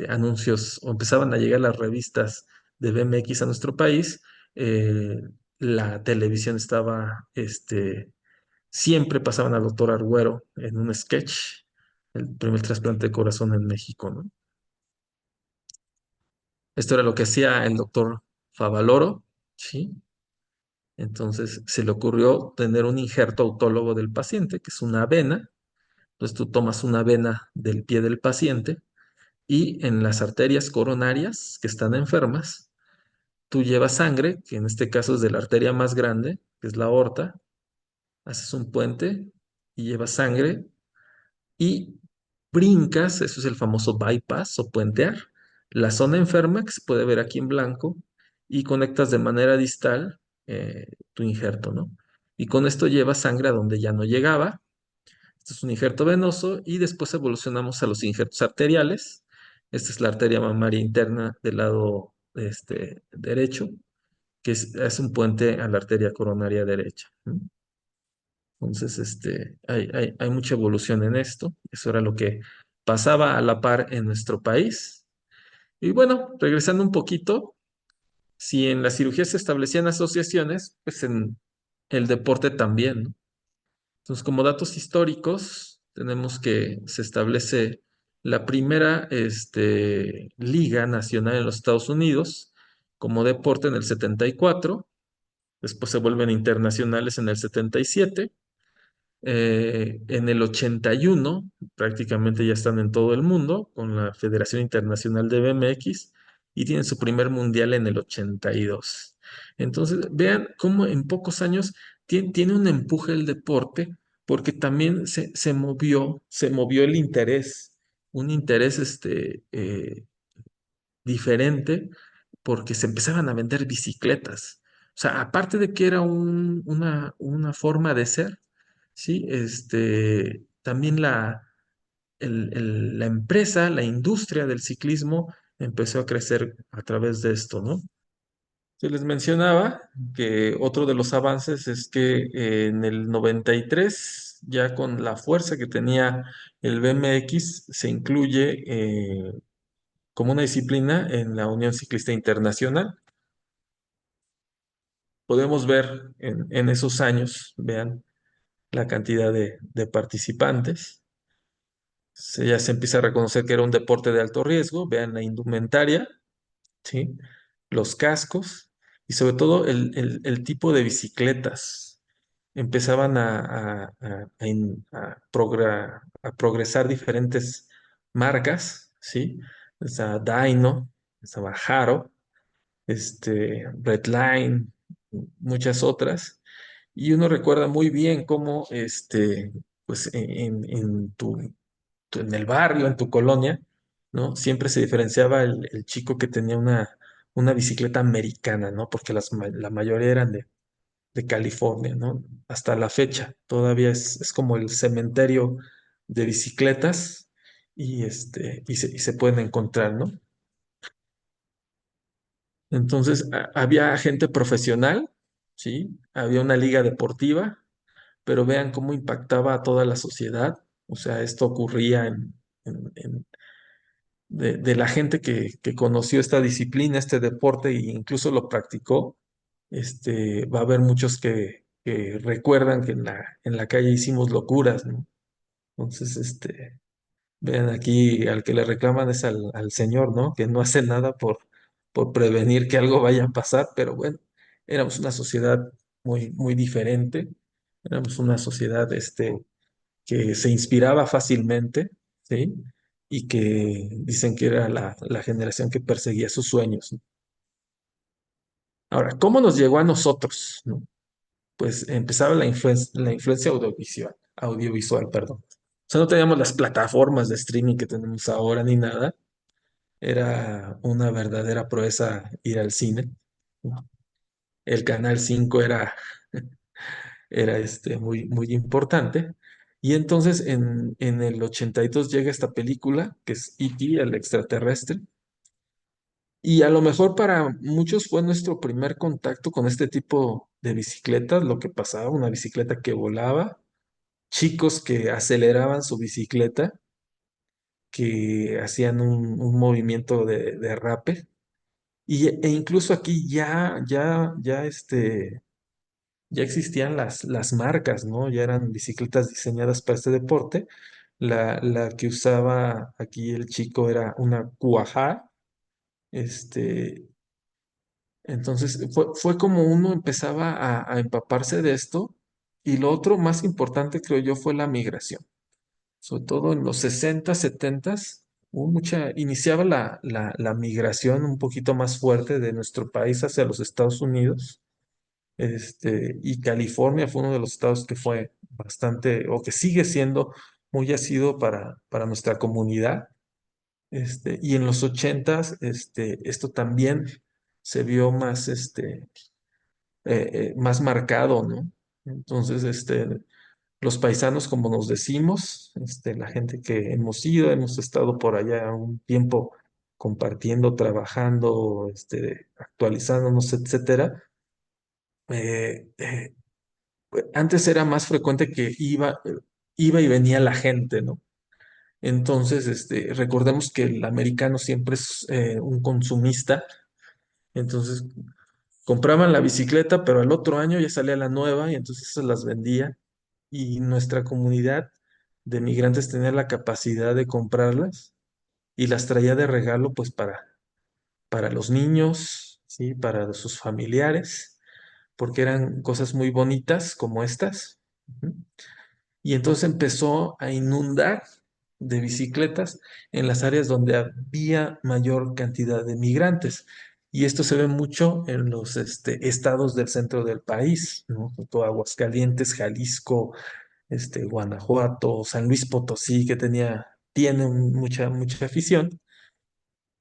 anuncios o empezaban a llegar las revistas de BMX a nuestro país, eh, la televisión estaba, siempre pasaban al doctor Argüero en un sketch, el primer trasplante de corazón en México, ¿no? Esto era lo que hacía el doctor Favaloro, ¿sí? Entonces se le ocurrió tener un injerto autólogo del paciente, que es una vena. Entonces tú tomas una vena del pie del paciente y en las arterias coronarias que están enfermas, tú llevas sangre, que en este caso es de la arteria más grande, que es la aorta, haces un puente y llevas sangre y brincas, eso es el famoso bypass o puentear, la zona enferma que se puede ver aquí en blanco y conectas de manera distal tu injerto, ¿no? Y con esto llevas sangre a donde ya no llegaba. Este es un injerto venoso y después evolucionamos a los injertos arteriales. Esta es la arteria mamaria interna del lado derecho que es un puente a la arteria coronaria derecha, ¿no? Entonces, hay mucha evolución en esto. Eso era lo que pasaba a la par en nuestro país. Y bueno, regresando un poquito, si en la cirugía se establecían asociaciones, pues en el deporte también, ¿no? Entonces, como datos históricos, tenemos que se establece la primera liga nacional en los Estados Unidos como deporte en el 74. Después se vuelven internacionales en el 77. En el 81 prácticamente ya están en todo el mundo con la Federación Internacional de BMX y tienen su primer mundial en el 82. Entonces, vean cómo en pocos años tiene un empuje el deporte porque también se movió el interés, un interés diferente porque se empezaban a vender bicicletas. O sea, aparte de que era una forma de ser, ¿sí? También la empresa, la industria del ciclismo empezó a crecer a través de esto, ¿no? Se les mencionaba que otro de los avances es que en el 93, ya con la fuerza que tenía el BMX, se incluye como una disciplina en la Unión Ciclista Internacional. Podemos ver en esos años, vean la cantidad de participantes. Ya se empieza a reconocer que era un deporte de alto riesgo. Vean la indumentaria, ¿sí? Los cascos y sobre todo el tipo de bicicletas. Empezaban a progresar diferentes marcas, ¿sí? Estaba Dyno, estaba Haro, Redline, muchas otras. Y uno recuerda muy bien cómo, pues en el barrio, en tu colonia, ¿no? Siempre se diferenciaba el chico que tenía una bicicleta americana, ¿no? Porque la mayoría eran de California, ¿no? Hasta la fecha, todavía es como el cementerio de bicicletas y se pueden encontrar, ¿no? Entonces, había gente profesional, ¿sí? Había una liga deportiva, pero vean cómo impactaba a toda la sociedad. O sea, esto ocurría de la gente que conoció esta disciplina, este deporte e incluso lo practicó. Va a haber muchos que recuerdan que en la calle hicimos locuras, ¿no? Entonces, vean aquí, al que le reclaman es al señor, ¿no? Que no hace nada por prevenir que algo vaya a pasar, pero bueno, éramos una sociedad muy, muy diferente, éramos una sociedad, que se inspiraba fácilmente, ¿sí? Y que dicen que era la generación que perseguía sus sueños, ¿no? Ahora, ¿cómo nos llegó a nosotros, ¿no? Pues empezaba la influencia audiovisual, perdón. O sea, no teníamos las plataformas de streaming que tenemos ahora ni nada. Era una verdadera proeza ir al cine, ¿no? El Canal 5 era muy, muy importante. Y entonces en el 82 llega esta película, que es E.T., el extraterrestre, y a lo mejor para muchos fue nuestro primer contacto con este tipo de bicicletas, lo que pasaba, una bicicleta que volaba, chicos que aceleraban su bicicleta, que hacían un movimiento de derrape, e incluso aquí ya existían las marcas, ¿no? Ya eran bicicletas diseñadas para este deporte. La que usaba aquí el chico era una Cuajá. Este, entonces fue como uno empezaba a empaparse de esto. Y lo otro más importante, creo yo, fue la migración. Sobre todo en los 60, 70, iniciaba la migración un poquito más fuerte de nuestro país hacia los Estados Unidos. Y California fue uno de los estados que fue bastante, o que sigue siendo muy ácido para nuestra comunidad. Y en los 80, esto también se vio más marcado, ¿no? Entonces, los paisanos, como nos decimos, la gente que hemos estado por allá un tiempo compartiendo, trabajando, actualizándonos, etcétera. eh, eh, Antes era más frecuente que iba y venía la gente, ¿no? Entonces, recordemos que el americano siempre es un consumista. Entonces, compraban la bicicleta, pero al otro año ya salía la nueva y entonces se las vendía. Y nuestra comunidad de migrantes tenía la capacidad de comprarlas y las traía de regalo, pues, para los niños, ¿sí? Para sus familiares, porque eran cosas muy bonitas como estas. Ujú. Y entonces empezó a inundar de bicicletas en las áreas donde había mayor cantidad de migrantes. Y esto se ve mucho en los estados del centro del país, ¿no? Todo Aguascalientes, Jalisco, Guanajuato, San Luis Potosí, que tiene mucha, mucha afición.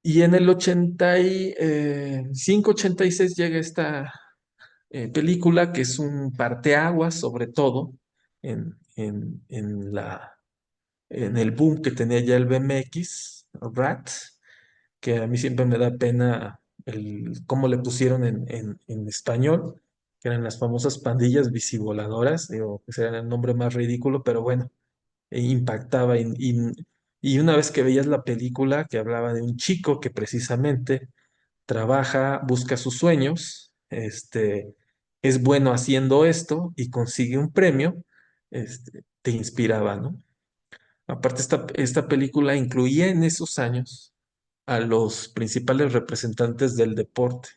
Y en el 85, 86 llega esta película que es un parteaguas, sobre todo en el boom que tenía ya el BMX, RAT, que a mí siempre me da pena cómo le pusieron en español, que eran las famosas pandillas visivoladoras, digo, ese era el nombre más ridículo, pero bueno, impactaba. Y una vez que veías la película que hablaba de un chico que precisamente trabaja, busca sus sueños, es bueno haciendo esto y consigue un premio, te inspiraba, ¿no? Aparte, esta película incluía en esos años a los principales representantes del deporte.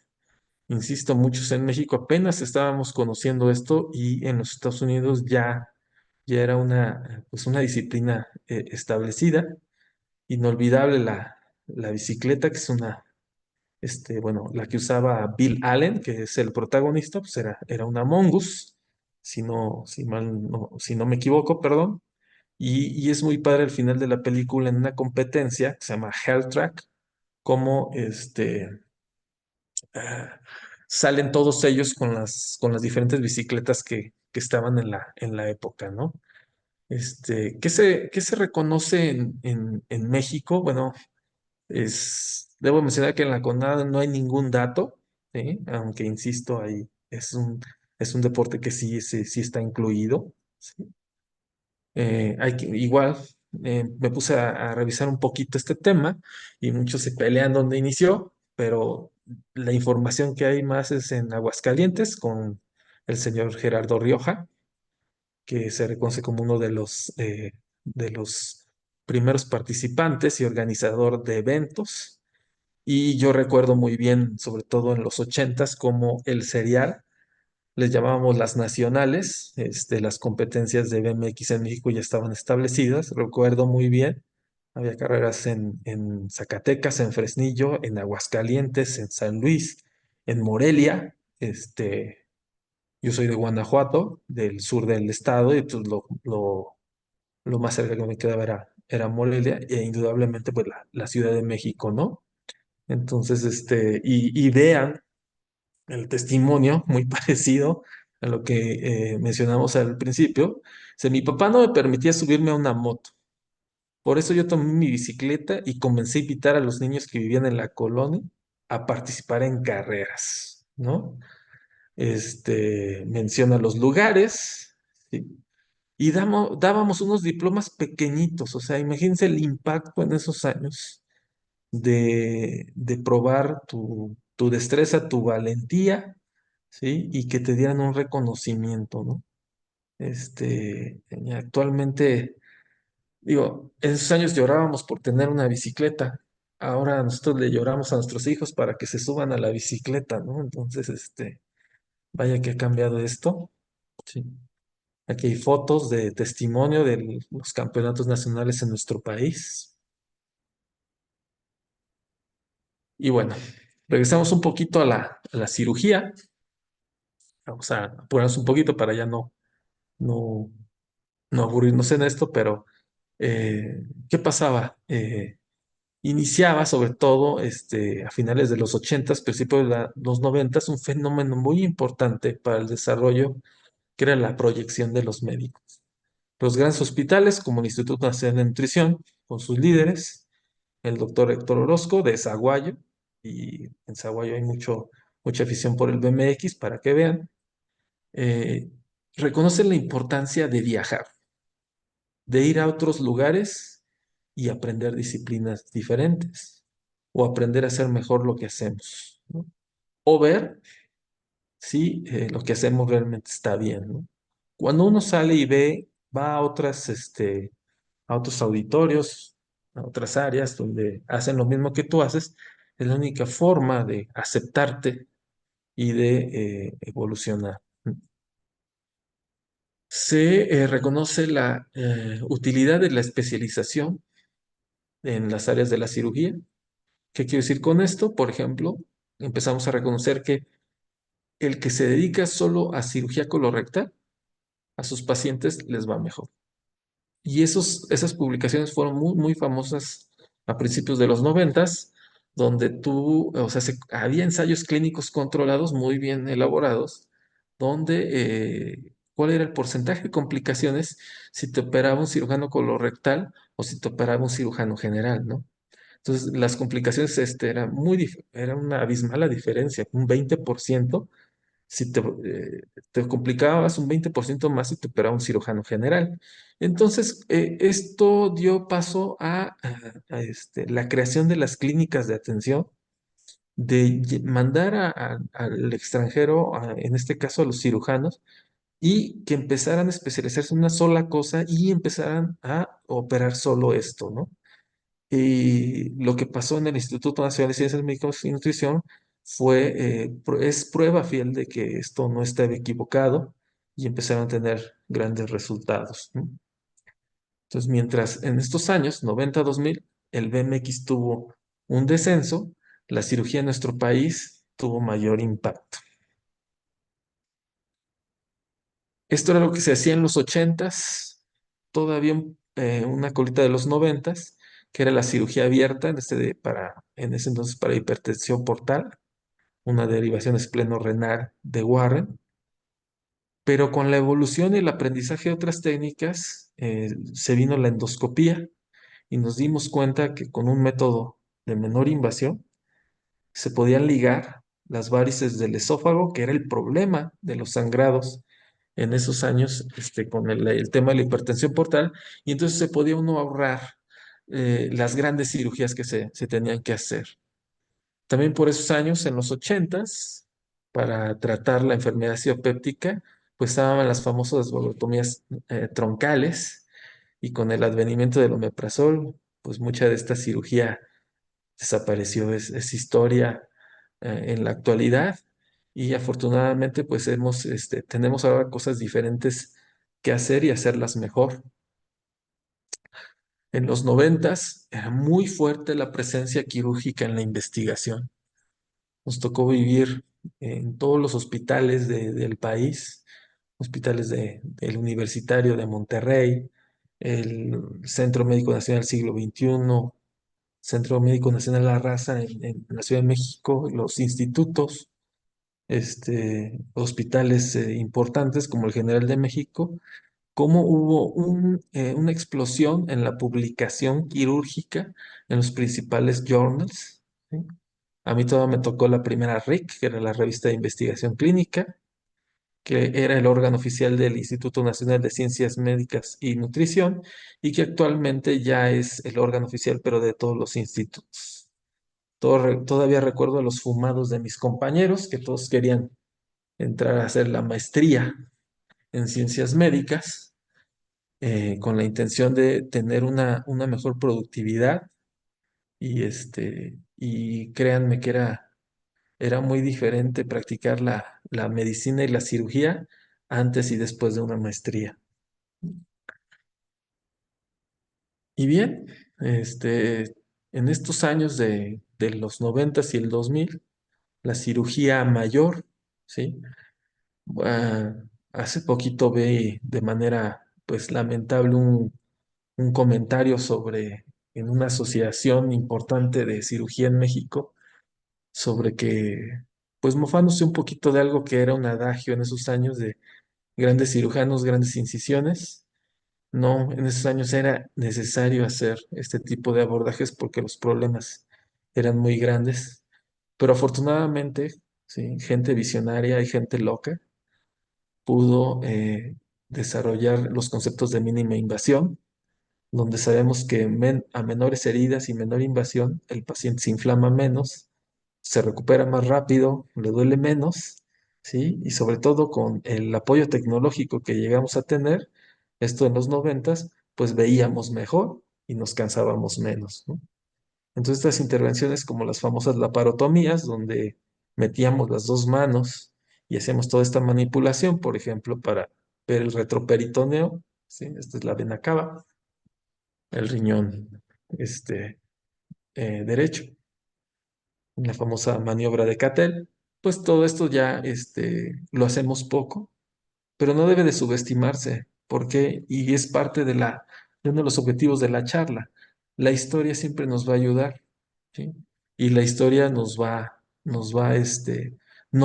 Insisto, muchos en México apenas estábamos conociendo esto y en los Estados Unidos ya era pues una disciplina establecida. Inolvidable la bicicleta, que es bueno, la que usaba Bill Allen, que es el protagonista, pues era una Mongoose, si no me equivoco, perdón. Y es muy padre al final de la película en una competencia que se llama Hell Track, como ah, salen todos ellos con las diferentes bicicletas que estaban en la época, ¿no? ¿Qué se reconoce en México? Bueno, debo mencionar que en la CONADE no hay ningún dato, ¿sí? Aunque insisto, ahí es un deporte que sí está incluido, ¿sí? Igual me puse a revisar un poquito este tema y muchos se pelean donde inició, pero la información que hay más es en Aguascalientes con el señor Gerardo Rioja, que se reconoce como uno de los primeros participantes y organizador de eventos. Y yo recuerdo muy bien, sobre todo en los ochentas, como el serial les llamábamos las nacionales, las competencias de BMX en México ya estaban establecidas, recuerdo muy bien. Había carreras en Zacatecas, en Fresnillo, en Aguascalientes, en San Luis, en Morelia. Yo soy de Guanajuato, del sur del estado, y pues lo más cerca que me quedaba era Morelia, e indudablemente pues la Ciudad de México, ¿no? Entonces, y vean el testimonio muy parecido a lo que mencionamos al principio. Mi papá no me permitía subirme a una moto. Por eso yo tomé mi bicicleta y comencé a invitar a los niños que vivían en la colonia a participar en carreras, ¿no? Menciona los lugares, ¿sí? Y dábamos unos diplomas pequeñitos, o sea, imagínense el impacto en esos años de probar tu destreza, tu valentía, ¿sí? Y que te dieran un reconocimiento, ¿no? Y actualmente, digo, en esos años llorábamos por tener una bicicleta. Ahora nosotros le lloramos a nuestros hijos para que se suban a la bicicleta, ¿no? Entonces, vaya que ha cambiado esto. Sí. Aquí hay fotos de testimonio de los campeonatos nacionales en nuestro país. Y bueno, regresamos un poquito a la cirugía. Vamos a apurarnos un poquito para ya no, no aburrirnos en esto, pero ¿qué pasaba? Iniciaba sobre todo a finales de los ochentas, principios de los noventas, un fenómeno muy importante para el desarrollo, que era la proyección de los médicos. Los grandes hospitales, como el Instituto Nacional de Nutrición, con sus líderes, el doctor Héctor Orozco de Zaguayo, y en Zaguayo hay mucha afición por el BMX, para que vean, eh, reconocen la importancia de viajar, de ir a otros lugares y aprender disciplinas diferentes, o aprender a hacer mejor lo que hacemos, ¿no? O ver si lo que hacemos realmente está bien, ¿no? Cuando uno sale y va a otros auditorios, a otras áreas donde hacen lo mismo que tú haces, es la única forma de aceptarte y de evolucionar. Se reconoce la utilidad de la especialización en las áreas de la cirugía. ¿Qué quiero decir con esto? Por ejemplo, empezamos a reconocer que el que se dedica solo a cirugía colorectal, a sus pacientes les va mejor. Y esas publicaciones fueron muy, muy famosas a principios de los noventas, donde o sea, había ensayos clínicos controlados muy bien elaborados, donde cuál era el porcentaje de complicaciones si te operaba un cirujano colorectal o si te operaba un cirujano general, ¿no? Entonces, las complicaciones era una abismal la diferencia, un 20%. Si te complicabas un 20% más si te operaba un cirujano general. Entonces, esto dio paso a la creación de las clínicas de atención, de mandar al extranjero, en este caso a los cirujanos, y que empezaran a especializarse en una sola cosa y empezaran a operar solo esto, ¿no? Y lo que pasó en el Instituto Nacional de Ciencias Médicas y Nutrición es prueba fiel de que esto no estaba equivocado y empezaron a tener grandes resultados, ¿no? Entonces, mientras en estos años, 90-2000, el BMX tuvo un descenso, la cirugía en nuestro país tuvo mayor impacto. Esto era lo que se hacía en los 80s, todavía una colita de los 90s, que era la cirugía abierta en ese entonces para hipertensión portal, una derivación espleno-renal de Warren. Pero con la evolución y el aprendizaje de otras técnicas, se vino la endoscopía y nos dimos cuenta que con un método de menor invasión se podían ligar las varices del esófago, que era el problema de los sangrados en esos años, con el tema de la hipertensión portal, y entonces se podía uno ahorrar las grandes cirugías que se tenían que hacer. También por esos años, en los 80s, para tratar la enfermedad ciopéptica, pues estaban las famosas valvotomías troncales, y con el advenimiento del omeprazol, pues mucha de esta cirugía desapareció, es historia en la actualidad, y afortunadamente pues tenemos ahora cosas diferentes que hacer y hacerlas mejor. En los 90s era muy fuerte la presencia quirúrgica en la investigación. Nos tocó vivir en todos los hospitales del país, hospitales del Universitario de Monterrey, el Centro Médico Nacional Siglo XXI, Centro Médico Nacional La Raza en la Ciudad de México, los institutos, hospitales importantes como el General de México, cómo hubo una explosión en la publicación quirúrgica en los principales journals, ¿sí? A mí todavía me tocó la primera RIC, que era la Revista de Investigación Clínica, que era el órgano oficial del Instituto Nacional de Ciencias Médicas y Nutrición, y que actualmente ya es el órgano oficial, pero de todos los institutos. Todavía recuerdo a los fumados de mis compañeros, que todos querían entrar a hacer la maestría en ciencias médicas, con la intención de tener una mejor productividad, y créanme que era muy diferente practicar la medicina y la cirugía antes y después de una maestría. Y bien, en estos años de los 90s y el 2000, la cirugía mayor, ¿sí? Ah, hace poquito vi de manera, pues, lamentable un comentario en una asociación importante de cirugía en México, sobre que, pues, mofándose un poquito de algo que era un adagio en esos años de grandes cirujanos, grandes incisiones. No, en esos años era necesario hacer este tipo de abordajes porque los problemas eran muy grandes. Pero afortunadamente, sí, gente visionaria y gente loca pudo desarrollar los conceptos de mínima invasión, donde sabemos que a menores heridas y menor invasión, el paciente se inflama menos, se recupera más rápido, le duele menos, ¿sí? Y sobre todo con el apoyo tecnológico que llegamos a tener, esto en los 90s, pues veíamos mejor y nos cansábamos menos, ¿no? Entonces estas intervenciones como las famosas laparotomías, donde metíamos las dos manos y hacíamos toda esta manipulación, por ejemplo, para ver el retroperitoneo, ¿sí? Esta es la vena cava, el riñón derecho, la famosa maniobra de Cattell. Pues todo esto ya lo hacemos poco, pero no debe de subestimarse, porque, y es parte de uno de los objetivos de la charla, la historia siempre nos va a ayudar, ¿sí? Y la historia nos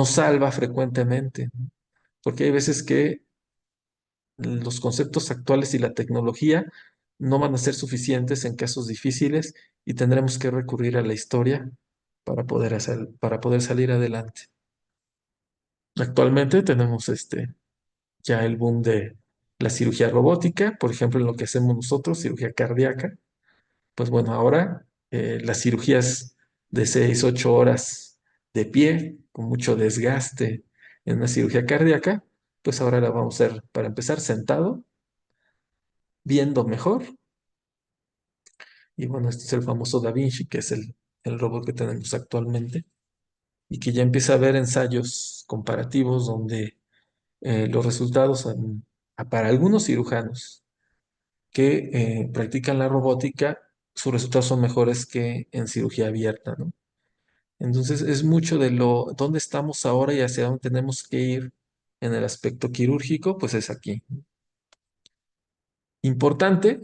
salva frecuentemente, ¿no? Porque hay veces que los conceptos actuales y la tecnología no van a ser suficientes en casos difíciles, y tendremos que recurrir a la historia para poder salir adelante. Actualmente tenemos ya el boom de la cirugía robótica, por ejemplo, en lo que hacemos nosotros, cirugía cardíaca. Pues bueno, ahora las cirugías de 6, 8 horas de pie, con mucho desgaste en una cirugía cardíaca, pues ahora la vamos a hacer, para empezar, sentado, viendo mejor. Y bueno, este es el famoso Da Vinci, que es el robot que tenemos actualmente, y que ya empieza a haber ensayos comparativos donde los resultados para algunos cirujanos que practican la robótica, sus resultados son mejores que en cirugía abierta, ¿no? Entonces es mucho de dónde estamos ahora y hacia dónde tenemos que ir en el aspecto quirúrgico, pues es aquí. Importante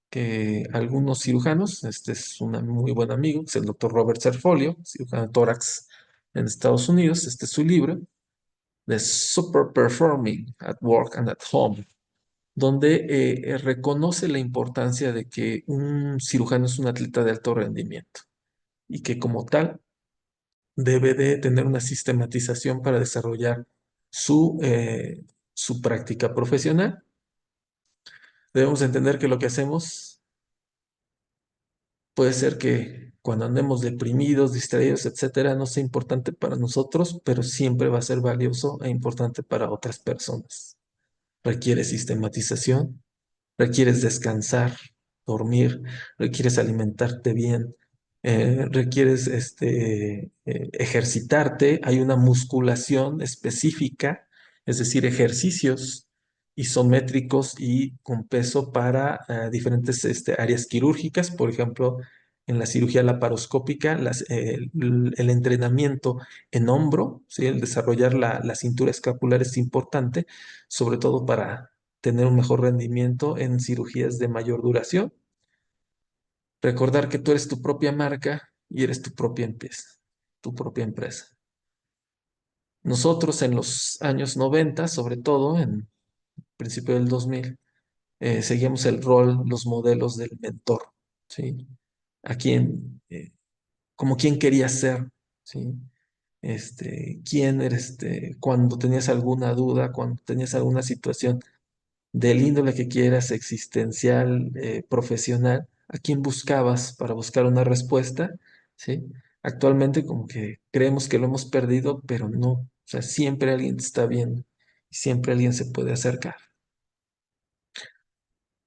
que algunos cirujanos, este es un muy buen amigo, que es el doctor Robert Cerfolio, cirujano de tórax en Estados Unidos, este es su libro, de Super Performing at Work and at Home, donde reconoce la importancia de que un cirujano es un atleta de alto rendimiento y que como tal debe de tener una sistematización para desarrollar su práctica profesional. Debemos entender que lo que hacemos puede ser que cuando andemos deprimidos, distraídos, etcétera, no sea importante para nosotros, pero siempre va a ser valioso e importante para otras personas. Requiere sistematización, requieres descansar, dormir, requieres alimentarte bien, requieres ejercitarte. Hay una musculación específica, es decir, ejercicios isométricos y con peso para diferentes áreas quirúrgicas. Por ejemplo, en la cirugía laparoscópica, el entrenamiento en hombro, ¿sí? El desarrollar la cintura escapular es importante, sobre todo para tener un mejor rendimiento en cirugías de mayor duración. Recordar que tú eres tu propia marca y eres tu propia empresa, tu propia empresa. Nosotros en los años 90, sobre todo en principio del 2000, seguíamos el rol, los modelos del mentor, ¿sí? A quién, como quién querías ser, ¿sí? Quién eres, cuando tenías alguna duda, cuando tenías alguna situación del índole que quieras, existencial, profesional, a quién buscabas para buscar una respuesta, ¿sí? Actualmente como que creemos que lo hemos perdido, pero no. O sea, siempre alguien te está viendo y siempre alguien se puede acercar.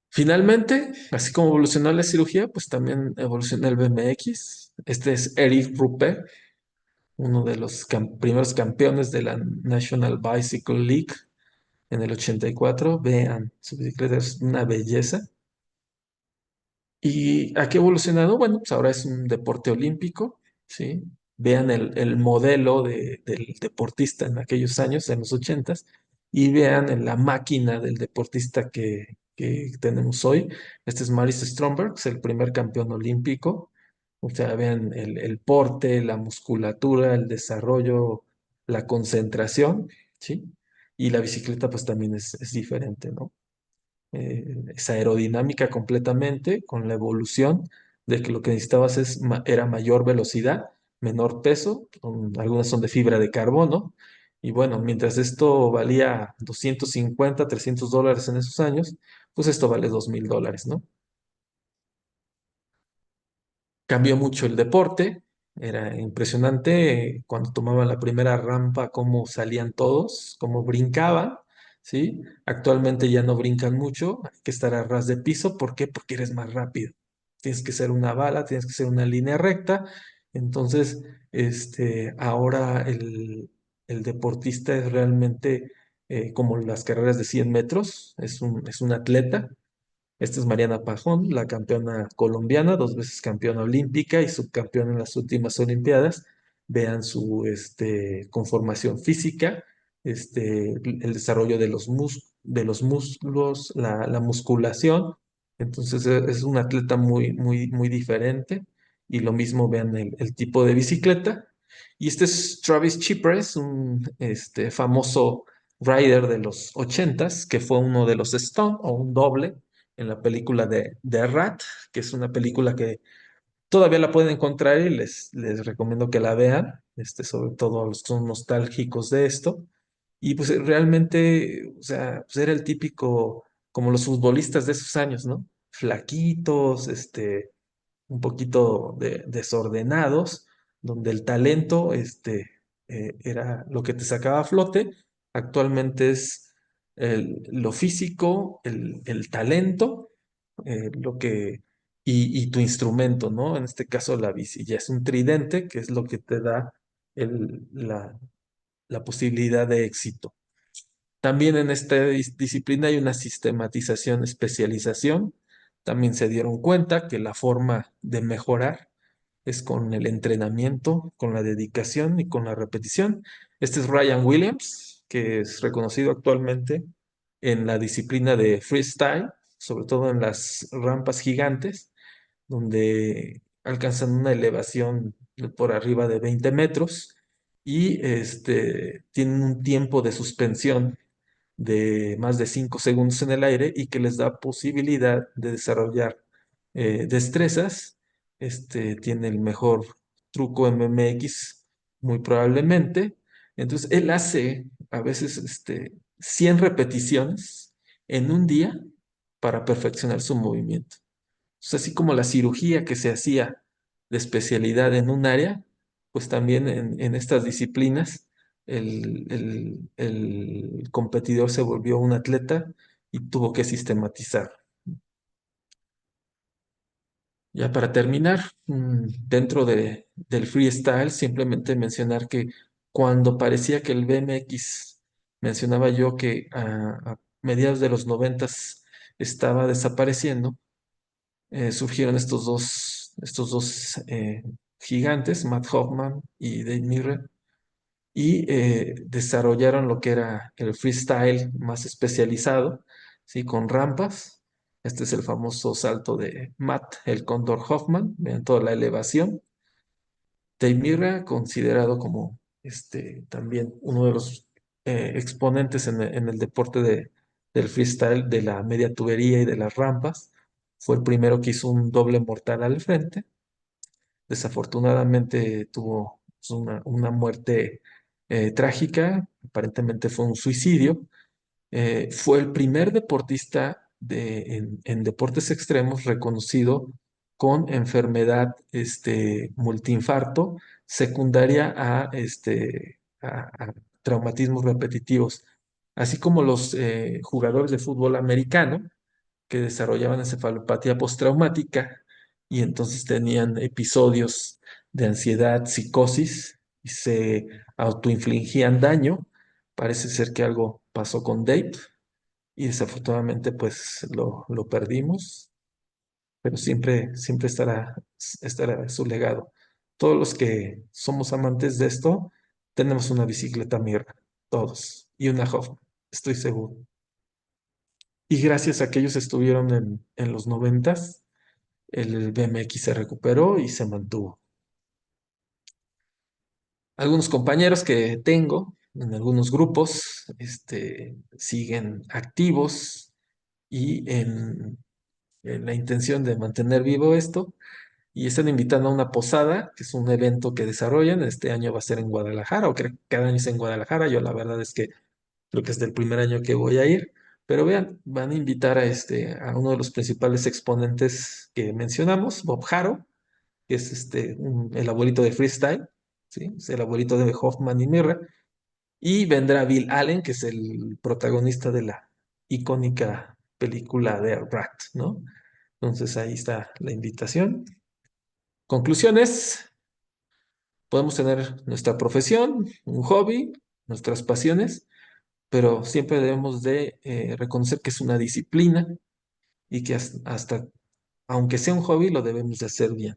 Finalmente, así como evolucionó la cirugía, pues también evolucionó el BMX. Este es Eric Rupert, uno de los primeros campeones de la National Bicycle League en el 84. Vean, su bicicleta es una belleza. ¿Y a qué ha evolucionado? Bueno, pues ahora es un deporte olímpico, ¿sí? Vean el modelo del deportista en aquellos años, en los 80s, y vean en la máquina del deportista que tenemos hoy. Este es Maris Stromberg, es el primer campeón olímpico. O sea, vean el porte, la musculatura, el desarrollo, la concentración, ¿sí? Y la bicicleta pues también es diferente, ¿no? Es aerodinámica completamente, con la evolución de que lo que necesitabas era mayor velocidad, menor peso, algunas son de fibra de carbono, y bueno, mientras esto valía 250, $300 en esos años, pues esto vale $2000, ¿no? Cambió mucho el deporte, era impresionante cuando tomaban la primera rampa, cómo salían todos, cómo brincaban, ¿sí? Actualmente ya no brincan mucho, hay que estar a ras de piso, ¿por qué? Porque eres más rápido. Tienes que ser una bala, tienes que ser una línea recta. Entonces, ahora el deportista es realmente como las carreras de 100 metros, es un atleta. Esta es Mariana Pajón, la campeona colombiana, 2 veces campeona olímpica y subcampeona en las últimas Olimpiadas. Vean su conformación física, el desarrollo de los músculos, la musculación. Entonces es un atleta muy, muy, muy diferente. Y lo mismo vean el tipo de bicicleta. Y este es Travis Chipres, un famoso rider de los 80s, que fue uno de los Stone o un doble en la película de Rat, que es una película que Todavía la pueden encontrar y les recomiendo que la vean, sobre todo a los que son nostálgicos de esto. Y pues realmente, o sea, pues era el típico, como los futbolistas de esos años, ¿no? Flaquitos, un poquito desordenados, donde el talento, era lo que te sacaba a flote. Actualmente es lo físico, el talento, lo que, y tu instrumento, ¿no? En este caso la bici, ya es un tridente, que es lo que te da la posibilidad de éxito. También en esta disciplina hay una sistematización, especialización. También se dieron cuenta que la forma de mejorar es con el entrenamiento, con la dedicación y con la repetición. Este es Ryan Williams, que es reconocido actualmente en la disciplina de freestyle, sobre todo en las rampas gigantes, donde alcanzan una elevación por arriba de 20 metros y tienen un tiempo de suspensión de más de 5 segundos en el aire y que les da posibilidad de desarrollar destrezas. Tiene el mejor truco MMX, muy probablemente. Entonces, él hace a veces 100 repeticiones en un día para perfeccionar su movimiento. Entonces, así como la cirugía que se hacía de especialidad en un área, pues también en estas disciplinas el competidor se volvió un atleta y tuvo que sistematizar. Ya para terminar, dentro del freestyle, simplemente mencionar que cuando parecía que el BMX, mencionaba yo que a mediados de los noventas estaba desapareciendo, surgieron estos dos gigantes, Matt Hoffman y Dave Mirra, y desarrollaron lo que era el freestyle más especializado, ¿sí? Con rampas. Este es el famoso salto de Matt, el Cóndor Hoffman, vean toda la elevación. Dave Mirra, considerado como también uno de los exponentes en el deporte del freestyle, de la media tubería y de las rampas, fue el primero que hizo un doble mortal al frente. Desafortunadamente tuvo pues, una muerte trágica, aparentemente fue un suicidio. Fue el primer deportista en deportes extremos reconocido con enfermedad multiinfarto secundaria a traumatismos repetitivos, así como los jugadores de fútbol americano que desarrollaban encefalopatía postraumática y entonces tenían episodios de ansiedad, psicosis y se autoinfligían daño. Parece ser que algo pasó con Dave y desafortunadamente pues lo perdimos, pero siempre estará su legado. Todos los que somos amantes de esto, tenemos una bicicleta Mirra, todos, y una Hoffman, estoy seguro. Y gracias a que ellos estuvieron en los noventas, el BMX se recuperó y se mantuvo. Algunos compañeros que tengo en algunos grupos, siguen activos y en la intención de mantener vivo esto, y están invitando a una posada, que es un evento que desarrollan. Este año va a ser en Guadalajara, o creo que cada año es en Guadalajara. Yo la verdad es que creo que es del primer año que voy a ir. Pero vean, van a invitar a uno de los principales exponentes que mencionamos, Bob Haro, que es el abuelito de freestyle, ¿sí? Es el abuelito de Hoffman y Mirra. Y vendrá Bill Allen, que es el protagonista de la icónica película de Rat, ¿no? Entonces ahí está la invitación. Conclusiones, podemos tener nuestra profesión, un hobby, nuestras pasiones, pero siempre debemos de reconocer que es una disciplina y que hasta, aunque sea un hobby, lo debemos de hacer bien.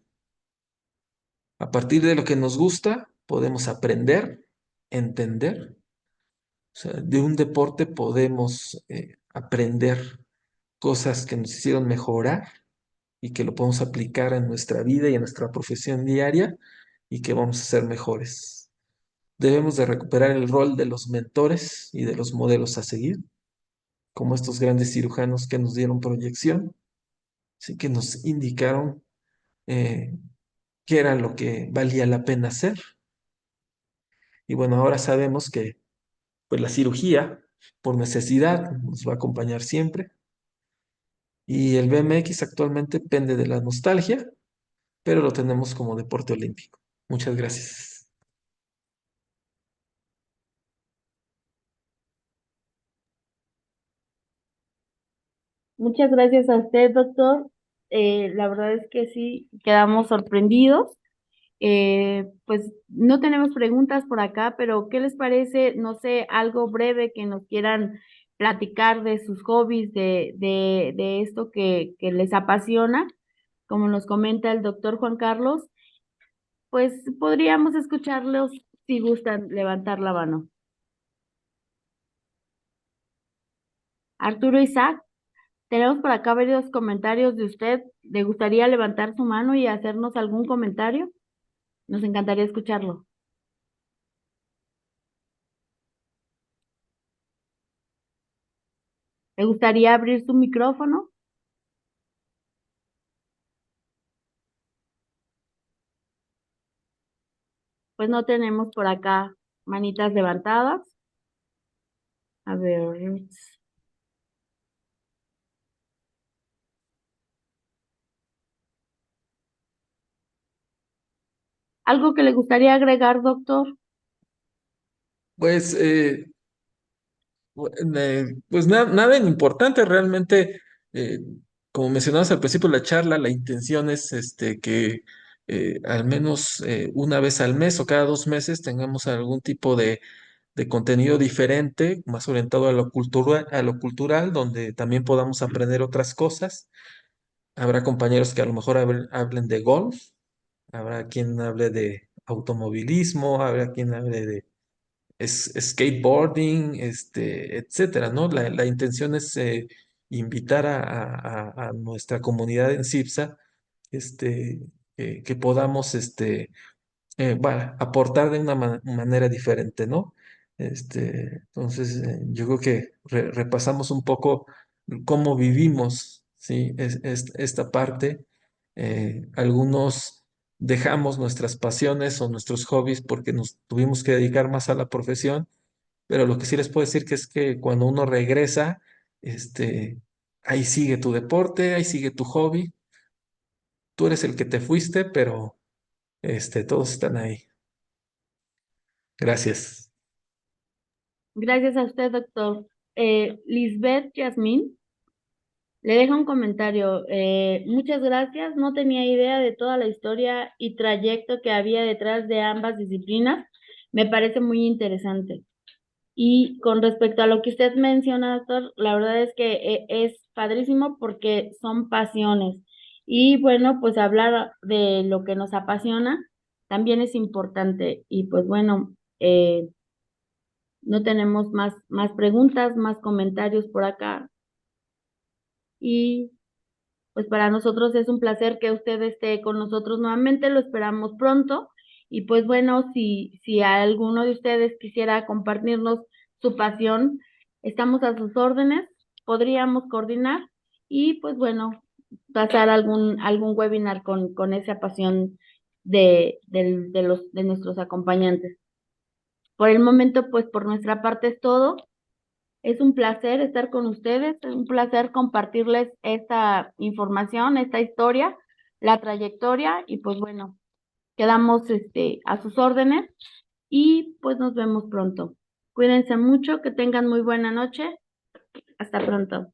A partir de lo que nos gusta, podemos aprender, entender. O sea, de un deporte podemos aprender cosas que nos hicieron mejorar y que lo podemos aplicar en nuestra vida y en nuestra profesión diaria y que vamos a ser mejores. Debemos de recuperar el rol de los mentores y de los modelos a seguir, como estos grandes cirujanos que nos dieron proyección, sí que nos indicaron qué era lo que valía la pena hacer. Y bueno, ahora sabemos que pues la cirugía por necesidad nos va a acompañar siempre. Y el BMX actualmente pende de la nostalgia, pero lo tenemos como deporte olímpico. Muchas gracias. Muchas gracias a usted, doctor. La verdad es que sí, quedamos sorprendidos. Pues no tenemos preguntas por acá, pero ¿qué les parece? No sé, algo breve que nos quieran platicar de sus hobbies, de esto que les apasiona, como nos comenta el doctor Juan Carlos, pues podríamos escucharlos si gustan levantar la mano. Arturo Isaac, tenemos por acá varios comentarios de usted. ¿Le gustaría levantar su mano y hacernos algún comentario? Nos encantaría escucharlo. ¿Le gustaría abrir su micrófono? Pues no tenemos por acá manitas levantadas. A ver, ¿algo que le gustaría agregar, doctor? Pues, pues nada en importante, realmente, eh, como mencionabas al principio de la charla, la intención es que al menos una vez al mes o cada 2 meses tengamos algún tipo de contenido diferente, más orientado a lo cultural, donde también podamos aprender otras cosas. Habrá compañeros que a lo mejor hablen de golf, habrá quien hable de automovilismo, habrá quien hable de skateboarding, etcétera, ¿no? La intención es invitar a nuestra comunidad en CIPSA, que podamos, aportar de una manera diferente, ¿no? Entonces, yo creo que repasamos un poco cómo vivimos, ¿sí? Esta parte. Algunos dejamos nuestras pasiones o nuestros hobbies porque nos tuvimos que dedicar más a la profesión, pero lo que sí les puedo decir que es que cuando uno regresa, ahí sigue tu deporte, ahí sigue tu hobby, tú eres el que te fuiste, pero todos están ahí. Gracias. Gracias a usted, doctor. Lisbeth Yasmín le deja un comentario. Muchas gracias. No tenía idea de toda la historia y trayecto que había detrás de ambas disciplinas. Me parece muy interesante. Y con respecto a lo que usted menciona, doctor, la verdad es que es padrísimo porque son pasiones. Y bueno, pues hablar de lo que nos apasiona también es importante. Y pues bueno, no tenemos más preguntas, más comentarios por acá. Y pues para nosotros es un placer que usted esté con nosotros nuevamente, lo esperamos pronto. Y pues bueno, si alguno de ustedes quisiera compartirnos su pasión, estamos a sus órdenes, podríamos coordinar y pues bueno, pasar algún webinar con esa pasión de nuestros acompañantes. Por el momento, pues por nuestra parte es todo. Es un placer estar con ustedes, es un placer compartirles esta información, esta historia, la trayectoria y pues bueno, quedamos a sus órdenes y pues nos vemos pronto. Cuídense mucho, que tengan muy buena noche. Hasta pronto.